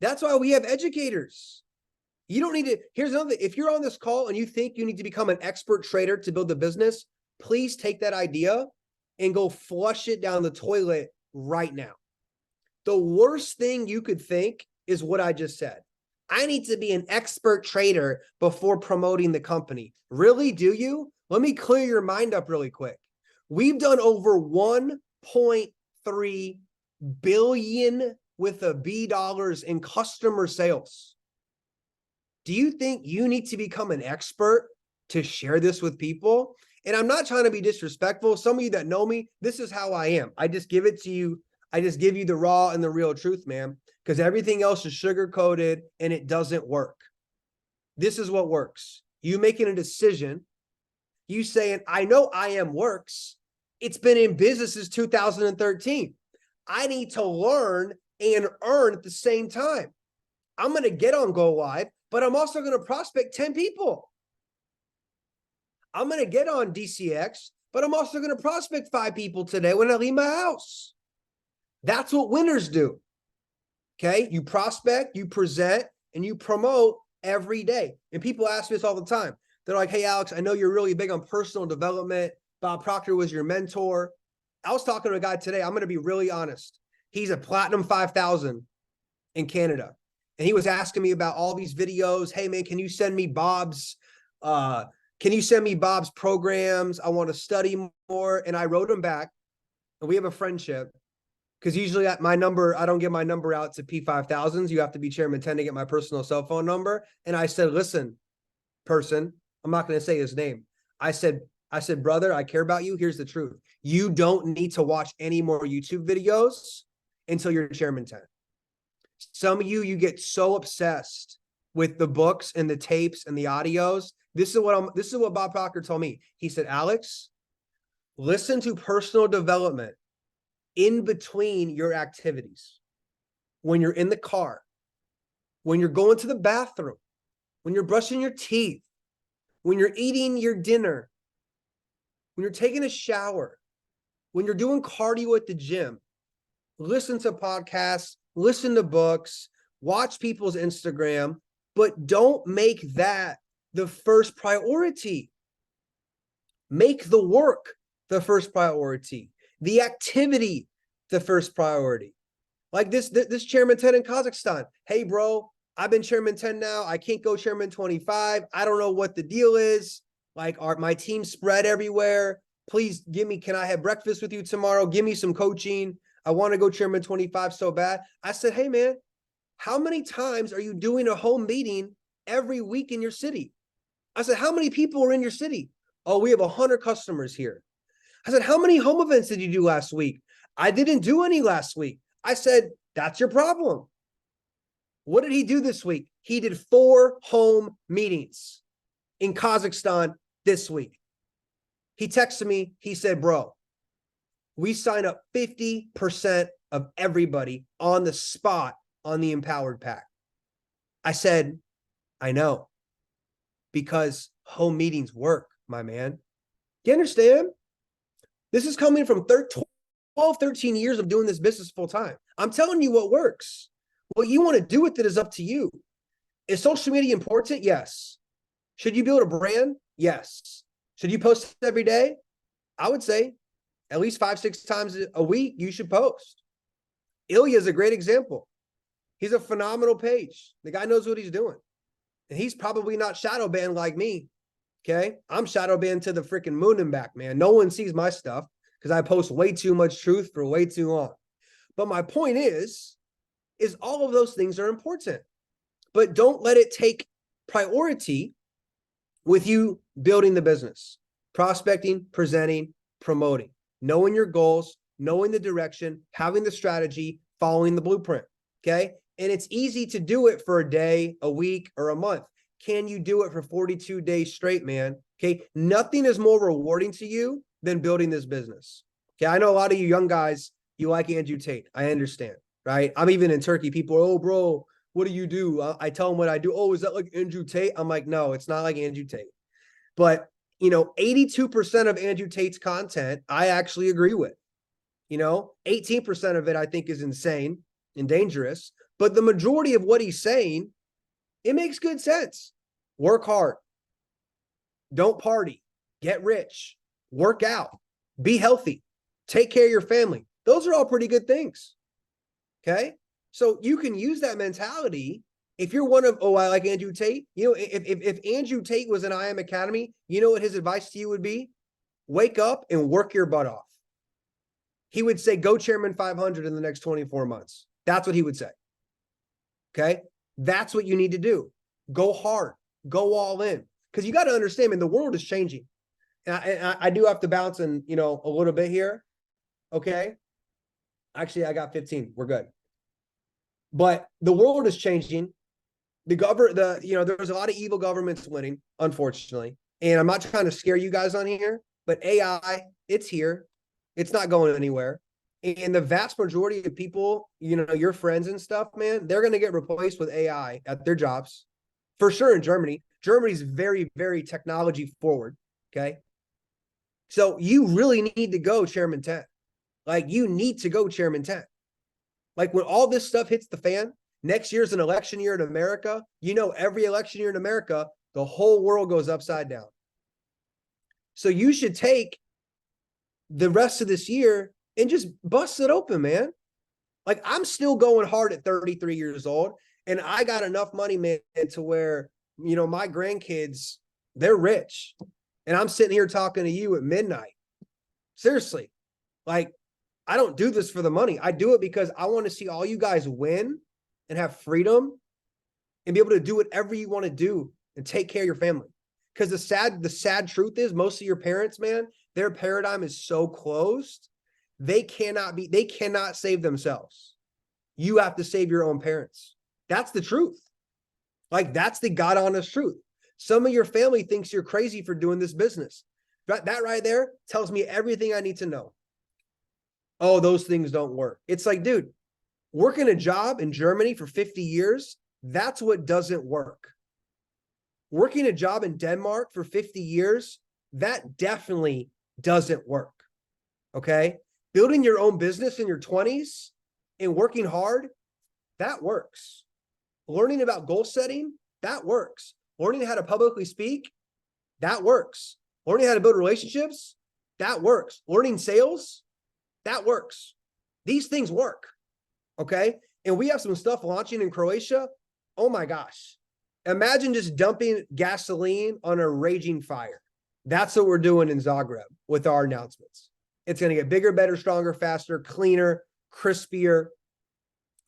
That's why we have educators. You don't need to. Here's another thing. If you're on this call and you think you need to become an expert trader to build the business, please take that idea and go flush it down the toilet right now. The worst thing you could think is what I just said. I need to be an expert trader before promoting the company. Really? Do you? Let me clear your mind up really quick. We've done over 1.3 billion with a B dollars in customer sales. Do you think you need to become an expert to share this with people? And I'm not trying to be disrespectful. Some of you that know me, this is how I am. I just give it to you. I just give you the raw and the real truth, man, because everything else is sugar-coated and it doesn't work. This is what works. You making a decision, you saying, I know I am works. It's been in business since 2013. I need to learn and earn at the same time. I'm going to get on Go Live, but I'm also going to prospect 10 people. I'm going to get on DCX, but I'm also going to prospect 5 people today when I leave my house. That's what winners do. Okay. You prospect, you present, and you promote every day. And people ask me this all the time. They're like, hey, Alex, I know you're really big on personal development. Bob Proctor was your mentor. I was talking to a guy today. I'm going to be really honest. He's a platinum 5,000 in Canada. And he was asking me about all these videos. Hey man, can you send me Bob's programs? I want to study more. And I wrote him back, and we have a friendship, because usually I don't give my number out to P5000s. You have to be Chairman 10 to get my personal cell phone number. And I said, listen, person, I'm not going to say his name. I said, brother, I care about you. Here's the truth. You don't need to watch any more YouTube videos until you're Chairman 10. Some of you get so obsessed with the books and the tapes and the audios. This is what Bob Proctor told me. He said, Alex, listen to personal development in between your activities. When you're in the car, when you're going to the bathroom, when you're brushing your teeth, when you're eating your dinner, when you're taking a shower, when you're doing cardio at the gym, listen to podcasts, listen to books, watch people's Instagram, but don't make that the first priority. Make the work the first priority, the activity the first priority. Like this Chairman 10 in Kazakhstan. Hey, bro, I've been Chairman 10 now. I can't go Chairman 25. I don't know what the deal is. Like, my team spread everywhere. Please can I have breakfast with you tomorrow? Give me some coaching. I want to go Chairman 25 so bad. I said, hey, man, how many times are you doing a home meeting every week in your city? I said, how many people are in your city? Oh, we have 100 customers here. I said, how many home events did you do last week? I didn't do any last week. I said, that's your problem. What did he do this week? He did 4 home meetings in Kazakhstan this week. He texted me. He said, bro, we sign up 50% of everybody on the spot on the Empowered Pack. I said, I know, because home meetings work, my man. Do you understand? This is coming from 12, 13 years of doing this business full time. I'm telling you what works. What you want to do with it is up to you. Is social media important? Yes. Should you build a brand? Yes. Should you post every day? I would say at least 5-6 times a week, you should post. Ilya is a great example. He's a phenomenal page. The guy knows what he's doing. And he's probably not shadow banned like me. Okay. I'm shadow banned to the freaking moon and back, man. No one sees my stuff because I post way too much truth for way too long. But my point is all of those things are important. But don't let it take priority with you building the business, prospecting, presenting, promoting, knowing your goals, knowing the direction, having the strategy, following the blueprint. Okay. And it's easy to do it for a day, a week, or a month. Can you do it for 42 days straight, man? Okay. Nothing is more rewarding to you than building this business. Okay. I know a lot of you young guys, you like Andrew Tate. I understand, right? I'm even in Turkey. People are, oh, bro, what do you do? I tell them what I do. Oh, is that like Andrew Tate? I'm like, no, it's not like Andrew Tate. But, 82% of Andrew Tate's content, I actually agree with. 18% of it I think is insane and dangerous. But the majority of what he's saying, it makes good sense. Work hard. Don't party. Get rich. Work out. Be healthy. Take care of your family. Those are all pretty good things. Okay? So you can use that mentality if you're one of, I like Andrew Tate. If Andrew Tate was in IM Academy, you know what his advice to you would be? Wake up and work your butt off. He would say, go Chairman 500 in the next 24 months. That's what he would say. Okay? That's what you need to do. Go hard. Go all in. Because you got to understand, man, the world is changing. And I do have to bounce in, a little bit here. Okay? Actually, I got 15. We're good. But the world is changing. There's a lot of evil governments winning, unfortunately. And I'm not trying to scare you guys on here, but AI, it's here. It's not going anywhere. And the vast majority of people, your friends and stuff, man, they're going to get replaced with AI at their jobs. For sure in Germany. Germany's very, very technology forward. Okay. So you really need to go Chairman 10. Like, you need to go Chairman 10. Like, when all this stuff hits the fan, next year's an election year in America. Every election year in America, the whole world goes upside down. So you should take the rest of this year and just bust it open, man. Like, I'm still going hard at 33 years old, and I got enough money, man, to where, my grandkids, they're rich. And I'm sitting here talking to you at midnight. Seriously. Like, I don't do this for the money. I do it because I want to see all you guys win and have freedom and be able to do whatever you want to do and take care of your family. Because the sad truth is, most of your parents, man, their paradigm is so closed. They cannot save themselves. You have to save your own parents. That's the truth. Like, that's the God honest truth. Some of your family thinks you're crazy for doing this business. That right there tells me everything I need to know. Oh, those things don't work. It's like, dude, working a job in Germany for 50 years, that's what doesn't work. Working a job in Denmark for 50 years, that definitely doesn't work. Okay? Building your own business in your 20s and working hard, that works. Learning about goal setting, that works. Learning how to publicly speak, that works. Learning how to build relationships, that works. Learning sales, that works. These things work, okay? And we have some stuff launching in Croatia. Oh my gosh. Imagine just dumping gasoline on a raging fire. That's what we're doing in Zagreb with our announcements. It's going to get bigger, better, stronger, faster, cleaner, crispier,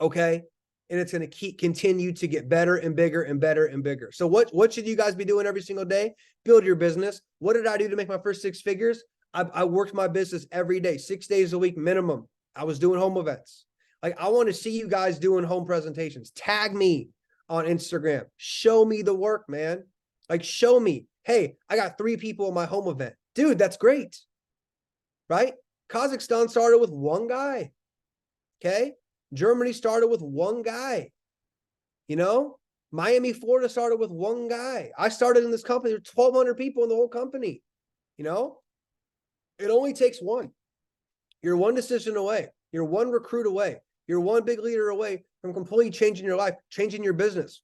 okay? And it's going to continue to get better and bigger and better and bigger. So what should you guys be doing every single day? Build your business. What did I do to make my first 6 figures? I worked my business every day, 6 days a week minimum. I was doing home events. Like, I want to see you guys doing home presentations. Tag me on Instagram. Show me the work, man. Like, show me, hey, I got 3 people in my home event. Dude, that's great. Right? Kazakhstan started with 1 guy. Okay? Germany started with 1 guy. Miami, Florida started with 1 guy. I started in this company. There's 1,200 people in the whole company. It only takes 1. You're 1 decision away. You're 1 recruit away. You're 1 big leader away from completely changing your life, changing your business.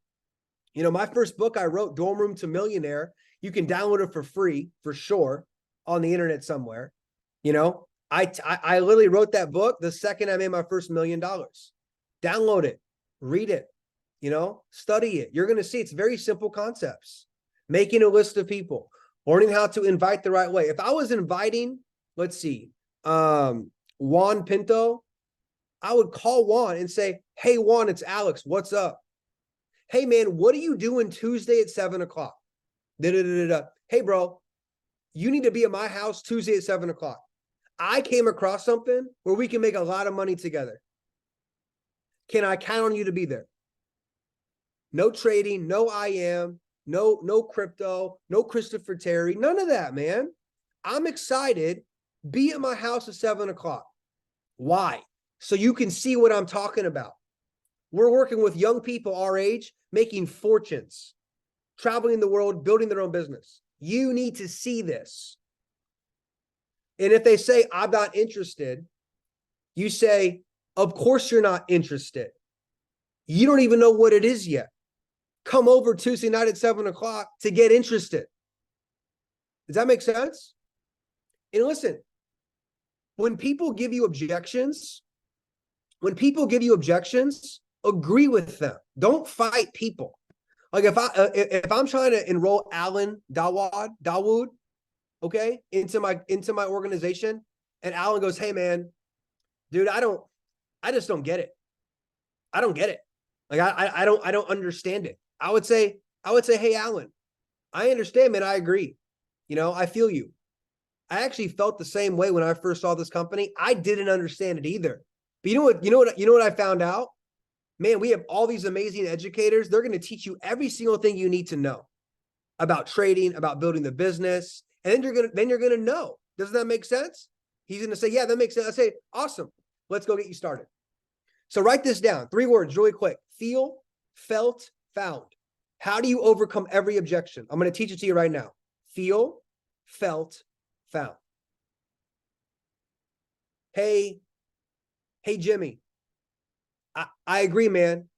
My first book I wrote, Dorm Room to Millionaire, you can download it for free, for sure, on the internet somewhere. I literally wrote that book the second I made my first $1 million. Download it, read it, study it. You're going to see it's very simple concepts. Making a list of people, learning how to invite the right way. If I was inviting, let's see, Juan Pinto, I would call Juan and say, hey, Juan, it's Alex. What's up? Hey, man, what are you doing Tuesday at 7:00? Hey, bro, you need to be at my house Tuesday at 7:00. I came across something where we can make a lot of money together. Can I count on you to be there? No trading, no IM, no crypto, no Christopher Terry, none of that, man. I'm excited. Be at my house at 7:00. Why? So you can see what I'm talking about. We're working with young people our age, making fortunes, traveling the world, building their own business. You need to see this. And if they say, I'm not interested, you say, of course you're not interested. You don't even know what it is yet. Come over Tuesday night at 7:00 to get interested. Does that make sense? And listen, when people give you objections, agree with them. Don't fight people. Like, if I'm trying to enroll Alan Dawood, okay, into my organization, and Alan goes, hey man, dude, I just don't get it. I don't get it. Like, I don't understand it. I would say, hey, Alan, I understand, man. I agree. I feel you. I actually felt the same way when I first saw this company. I didn't understand it either. But you know what I found out? Man, we have all these amazing educators. They're going to teach you every single thing you need to know about trading, about building the business. And then you're gonna know. Doesn't that make sense? He's gonna say, yeah, that makes sense. I say, awesome. Let's go get you started. So write this down. 3 words really quick. Feel, felt, found. How do you overcome every objection? I'm gonna teach it to you right now. Feel, felt, found. Hey, Jimmy. I agree, man.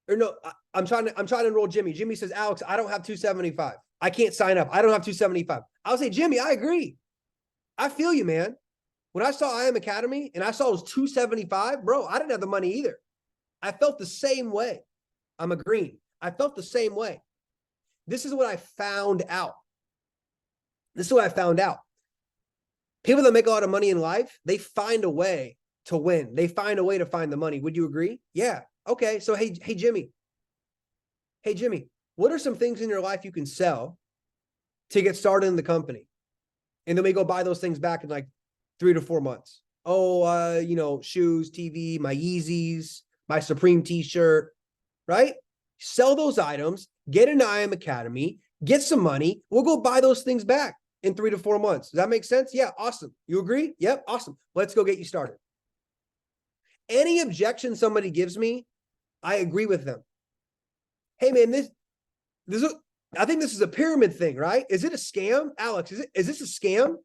Or no, I'm trying to enroll Jimmy. Jimmy says, Alex, I don't have 275. I can't sign up. I don't have 275. I'll say, Jimmy, I agree. I feel you, man. When I saw I Am Academy and I saw it was $275, bro, I didn't have the money either. I felt the same way. I'm agreeing. I felt the same way. This is what I found out. This is what I found out. People that make a lot of money in life, they find a way to win. They find a way to find the money. Would you agree? Yeah. Okay. So, hey, Jimmy. Hey, Jimmy, what are some things in your life you can sell to get started in the company? And then we go buy those things back in like 3 to 4 months. Oh, shoes, TV, my Yeezys, my Supreme t-shirt, right? Sell those items, get into I Am Academy, get some money. We'll go buy those things back in 3 to 4 months. Does that make sense? Yeah, awesome. You agree? Yep, awesome. Let's go get you started. Any objection somebody gives me, I agree with them. Hey man, I think this is a pyramid thing, right? Is it a scam? Alex, is this a scam?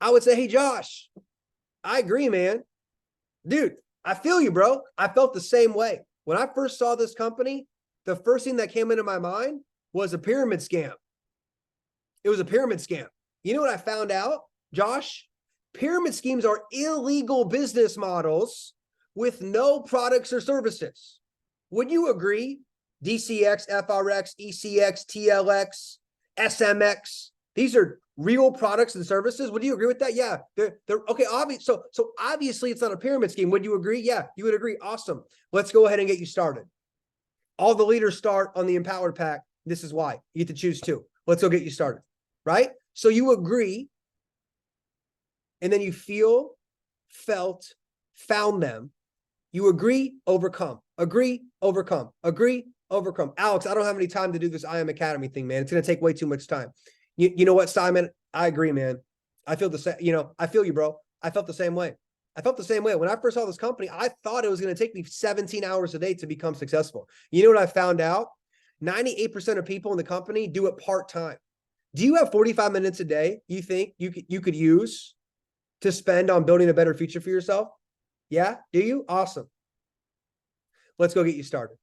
I would say, hey Josh, I agree, man. Dude, I feel you, bro. I felt the same way. When I first saw this company, the first thing that came into my mind was a pyramid scam. It was a pyramid scam. You know what I found out, Josh? Pyramid schemes are illegal business models with no products or services. Would you agree? DCX, FRX, ECX, TLX, SMX. These are real products and services. Would you agree with that? Yeah. They're okay. So obviously it's not a pyramid scheme. Would you agree? Yeah, you would agree. Awesome. Let's go ahead and get you started. All the leaders start on the Empowered Pack. This is why. You get to choose 2. Let's go get you started. Right? So you agree, and then you felt, found them. You agree, overcome. Agree, overcome. Agree, overcome. Alex, I don't have any time to do this I Am Academy thing, man. It's going to take way too much time. You know what, Simon? I agree, man. I feel the same. I feel you, bro. I felt the same way. I felt the same way. When I first saw this company, I thought it was going to take me 17 hours a day to become successful. You know what I found out? 98% of people in the company do it part-time. Do you have 45 minutes a day you think you could use to spend on building a better future for yourself? Yeah? Do you? Awesome. Let's go get you started.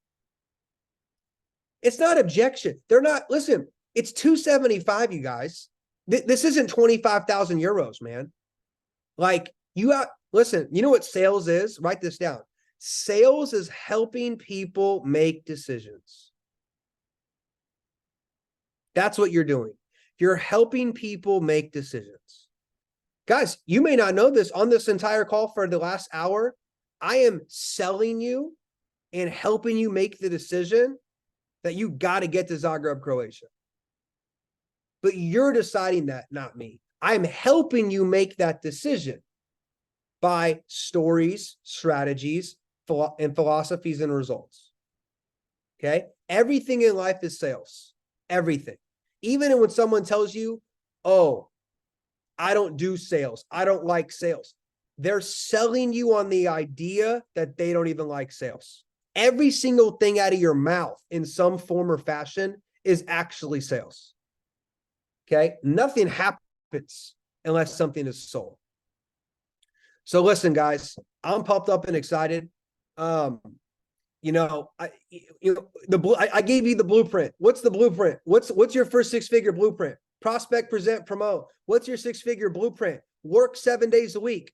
It's not objection. They're not, listen, it's 275, you guys. This isn't 25,000 euros, man. Like, listen, you know what sales is? Write this down. Sales is helping people make decisions. That's what you're doing. You're helping people make decisions. Guys, you may not know this. On this entire call for the last hour, I am selling you and helping you make the decision that you got to get to Zagreb, Croatia. But you're deciding that, not me. I'm helping you make that decision by stories, strategies, and philosophies and results. Okay? Everything in life is sales. Everything. Even when someone tells you, oh, I don't do sales. I don't like sales. They're selling you on the idea that they don't even like sales. Every single thing out of your mouth in some form or fashion is actually sales. Okay? Nothing happens unless something is sold. So listen, guys, I'm pumped up and excited. I gave you the blueprint. What's the blueprint? What's your first 6-figure blueprint? Prospect, present, promote. What's your 6-figure blueprint? Work 7 days a week.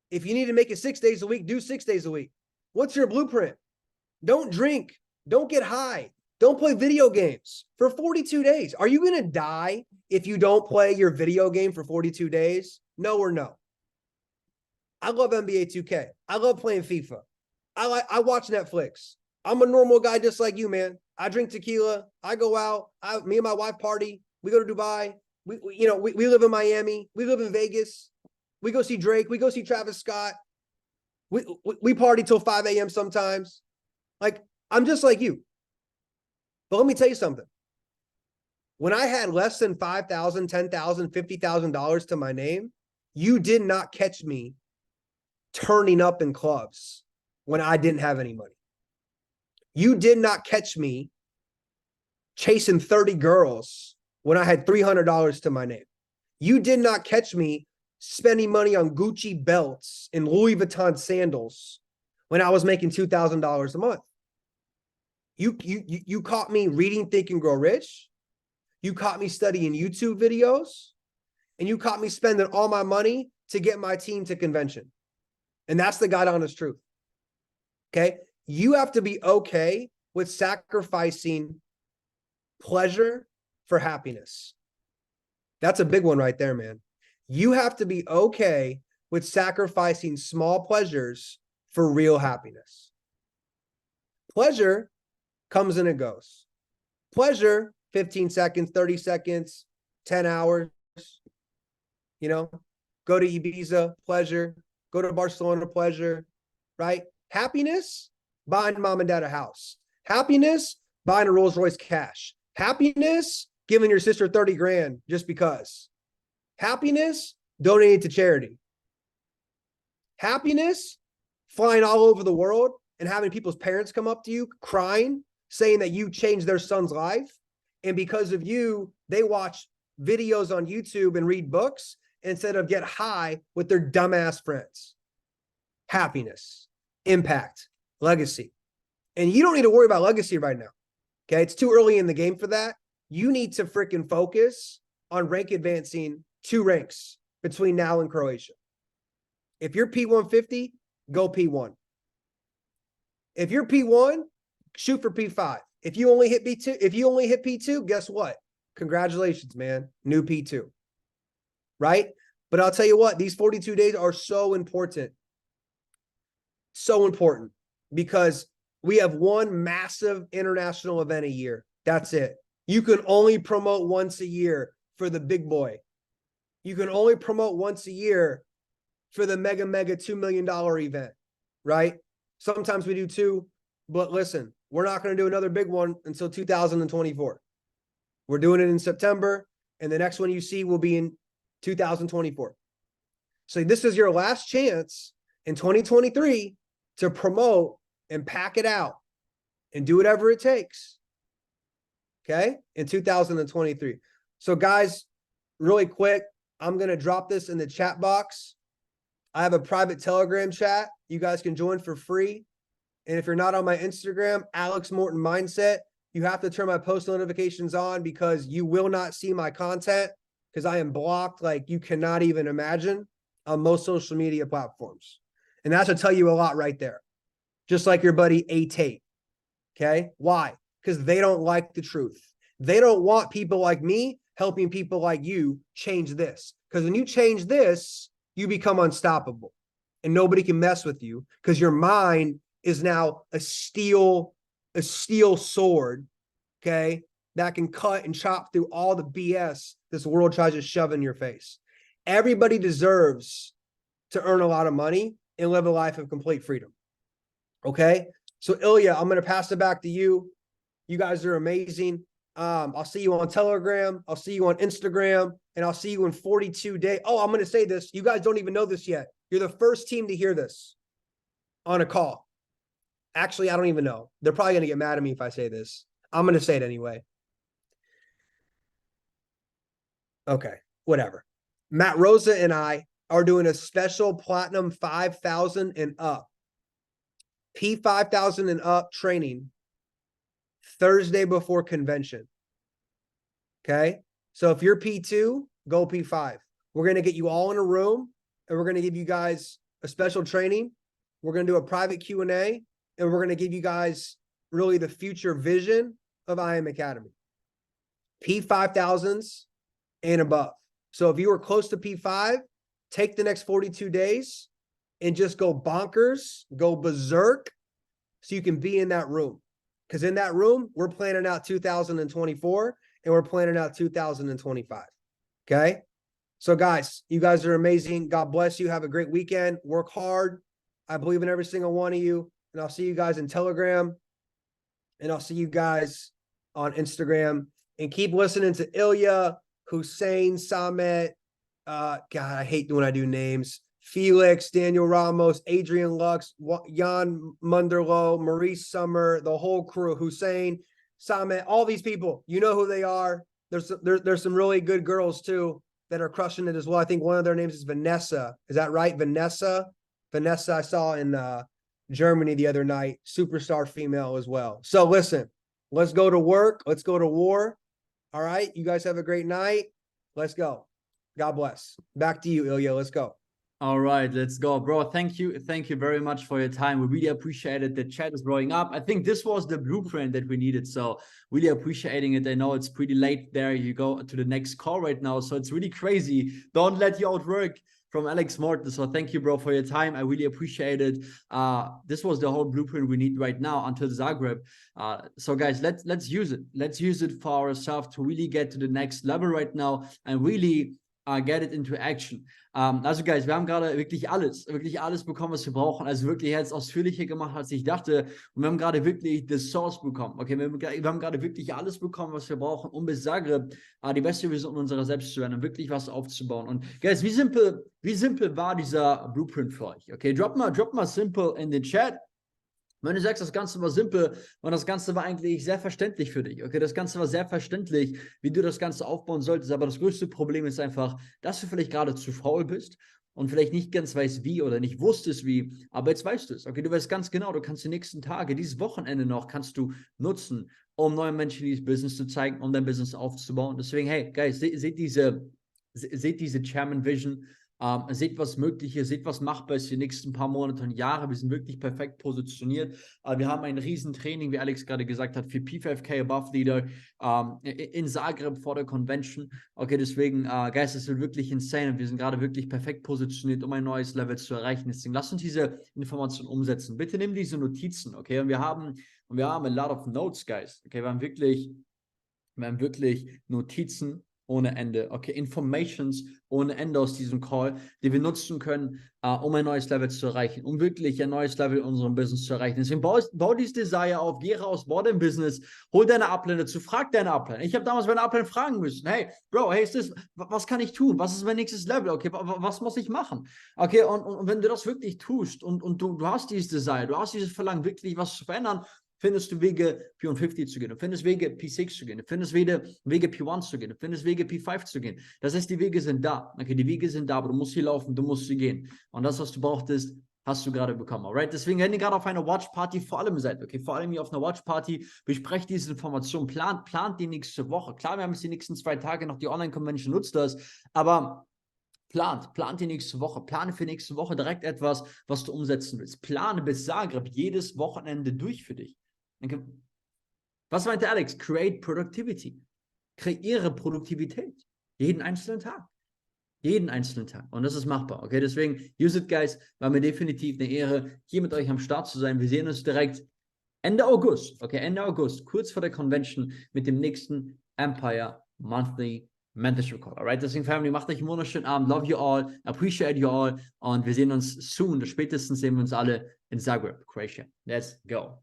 If you need to make it 6 days a week, do 6 days a week. What's your blueprint? Don't drink. Don't get high. Don't play video games for 42 days. Are you going to die if you don't play your video game for 42 days? No or no? I love NBA 2K. I love playing FIFA. I watch Netflix. I'm a normal guy just like you, man. I drink tequila. I go out. Me and my wife party. We go to Dubai. We live in Miami. We live in Vegas. We go see Drake. We go see Travis Scott. We party till 5 a.m. sometimes. Like, I'm just like you. But let me tell you something. When I had less than $5,000, $10,000, $50,000 to my name, you did not catch me turning up in clubs when I didn't have any money. You did not catch me chasing 30 girls when I had $300 to my name. You did not catch me spending money on Gucci belts and Louis Vuitton sandals when I was making $2,000 a month. You caught me reading Think and Grow Rich. You caught me studying YouTube videos. And you caught me spending all my money to get my team to convention. And that's the God honest truth. Okay. You have to be okay with sacrificing pleasure for happiness. That's a big one right there, man. You have to be okay with sacrificing small pleasures for real happiness. Pleasure comes and it goes. Pleasure, 15 seconds, 30 seconds, 10 hours, you know, go to Ibiza, pleasure, go to Barcelona, pleasure, right? Happiness, buying mom and dad a house. Happiness, buying a Rolls Royce cash. Happiness, giving your sister 30 grand just because. Happiness, donating to charity. Happiness, flying all over the world and having people's parents come up to you crying, saying that you changed their son's life. And because of you, they watch videos on YouTube and read books instead of get high with their dumbass friends. Happiness, impact, legacy. And you don't need to worry about legacy right now. Okay. It's too early in the game for that. You need to freaking focus on rank advancing 2 ranks between now and Croatia. If you're P150, go P1. If you're P1, shoot for P5. If you only hit P2, guess what? Congratulations, man. New P2. Right? But I'll tell you what, these 42 days are so important. So important because we have one massive international event a year. That's it. You can only promote once a year for the big boy. You can only promote once a year for the mega $2 million event, right? Sometimes we do 2, but listen, we're not going to do another big one until 2024. We're doing it in September, and the next one you see will be in 2024. So this is your last chance in 2023 to promote and pack it out and do whatever it takes. Okay? In 2023. So guys, really quick, I'm going to drop this in the chat box. I have a private Telegram chat. You guys can join for free. And if you're not on my Instagram, Alex Morton Mindset, you have to turn my post notifications on because you will not see my content because I am blocked like you cannot even imagine on most social media platforms. And that should tell you a lot right there. Just like your buddy A-Tate. Okay? Why? Because they don't like the truth. They don't want people like me helping people like you change this. Because when you change this, you become unstoppable. And nobody can mess with you because your mind is now a steel sword, okay, that can cut and chop through all the BS this world tries to shove in your face. Everybody deserves to earn a lot of money and live a life of complete freedom. Okay? So Ilya, I'm going to pass it back to you. You guys are amazing. I'll see you on Telegram. I'll see you on Instagram. And I'll see you in 42 days. Oh, I'm going to say this. You guys don't even know this yet. You're the first team to hear this on a call. Actually, I don't even know. They're probably going to get mad at me if I say this. I'm going to say it anyway. Okay, whatever. Matt Rosa and I are doing a special Platinum 5,000 and up, P5,000 and up training Thursday before convention. Okay, so if you're P2, go P5. We're going to get you all in a room, and we're going to give you guys a special training. We're going to do a private Q&A, and we're going to give you guys really the future vision of IM Academy. P5000s and above. So if you are close to P5, take the next 42 days and just go bonkers, go berserk, so you can be in that room. Because in that room, we're planning out 2024 and we're planning out 2025. Okay? So guys, you guys are amazing. God bless you. Have a great weekend. Work hard. I believe in every single one of you. And I'll see you guys in Telegram. And I'll see you guys on Instagram. And keep listening to Ilya, Hussein, Samet. God, I hate when I do names. Felix, Daniel Ramos, Adrian Lux, Jan Munderlo, Maurice Summer, the whole crew, Hussein, Samet, all these people. You know who they are. There's some really good girls too that are crushing it as well. I think one of their names is Vanessa. Is that right? Vanessa, I saw in Germany the other night. Superstar female as well. So listen, let's go to work. Let's go to war. All right. You guys have a great night. Let's go. God bless. Back to you, Ilya. Let's go. All right, let's go, bro. Thank you very much for your time. We really appreciate it. The chat is blowing up. I think this was the blueprint that we needed, so really appreciating it. I know it's pretty late there. You go to the next call right now, so it's really crazy. Don't let you outwork from Alex Morton. So thank you, bro, for your time. I really appreciate it. This was the whole blueprint we need right now until Zagreb. So guys, let's use it. Let's use it for ourselves to really get to the next level right now and really get it into action. Also Guys, wir haben gerade wirklich alles bekommen, was wir brauchen. Also wirklich jetzt ausführlicher gemacht, als ich dachte. Und wir haben gerade wirklich the source bekommen. Okay, wir haben gerade wirklich alles bekommen, was wir brauchen, um bis Zagreb die beste Version unserer selbst zu werden und wirklich was aufzubauen. Und Guys, wie simpel war dieser Blueprint für euch? Okay, drop mal simple in den Chat. Wenn du sagst, das Ganze war simpel und das Ganze war eigentlich sehr verständlich für dich, okay, das Ganze war sehr verständlich, wie du das Ganze aufbauen solltest, aber das größte Problem ist einfach, dass du vielleicht gerade zu faul bist und vielleicht nicht ganz weißt wie oder nicht wusstest wie, aber jetzt weißt du es, okay, du weißt ganz genau, du kannst die nächsten Tage, dieses Wochenende noch, kannst du nutzen, um neuen Menschen dieses Business zu zeigen, um dein Business aufzubauen. Deswegen, hey, Guys, seht diese Chairman Vision. Seht, was möglich ist, seht, was machbar ist die nächsten paar Monate und Jahre. Wir sind wirklich perfekt positioniert. Wir haben ein Riesentraining, wie Alex gerade gesagt hat, für P5K Above Leader in Zagreb vor der Convention. Okay, deswegen, Guys, das wird wirklich insane und wir sind gerade wirklich perfekt positioniert, um ein neues Level zu erreichen. Deswegen lasst uns diese Informationen umsetzen. Bitte nimm diese Notizen, okay? Und wir haben a lot of notes, Guys. Okay, wir haben wirklich Notizen ohne Ende, okay, Informations ohne Ende aus diesem Call, die wir nutzen können, um ein neues Level zu erreichen, um wirklich ein neues Level in unserem Business zu erreichen. Deswegen bau dieses Desire auf, geh raus, bau dein Business, hol deine Upline dazu, frag deine Upline. Ich habe damals meine Upline fragen müssen, hey, Bro, hey, was kann ich tun? Was ist mein nächstes Level? Okay, was muss ich machen? Okay, und wenn du das wirklich tust und du hast dieses Desire, du hast dieses Verlangen, wirklich was zu verändern, findest du Wege, P150 zu gehen, du findest Wege, P6 zu gehen, du findest Wege, P1 zu gehen, du findest Wege, P5 zu gehen. Das heißt, die Wege sind da. Okay, die Wege sind da, aber du musst sie laufen, du musst sie gehen. Und das, was du brauchtest, hast du gerade bekommen. Alright? Deswegen, wenn ihr gerade auf einer Watch-Party vor allem seid, okay, vor allem hier auf einer Watch-Party, besprecht diese Informationen, plant die nächste Woche. Klar, wir haben jetzt die nächsten 2 Tage noch die Online-Convention, nutzt das, aber plant die nächste Woche, plane für nächste Woche direkt etwas, was du umsetzen willst. Plane bis Zagreb jedes Wochenende durch für dich. Okay. Was meinte Alex? Create Productivity. Kreiere Produktivität. Jeden einzelnen Tag. Jeden einzelnen Tag. Und das ist machbar. Okay, deswegen, use it, guys. War mir definitiv eine Ehre, hier mit euch am Start zu sein. Wir sehen uns direkt Ende August. Okay, Ende August, kurz vor der Convention mit dem nächsten Empire Monthly Mentorship Call. Alright, deswegen, Family, macht euch einen wunderschönen Abend. Love you all. Appreciate you all. Und wir sehen uns soon. Spätestens sehen wir uns alle in Zagreb, Croatia. Let's go.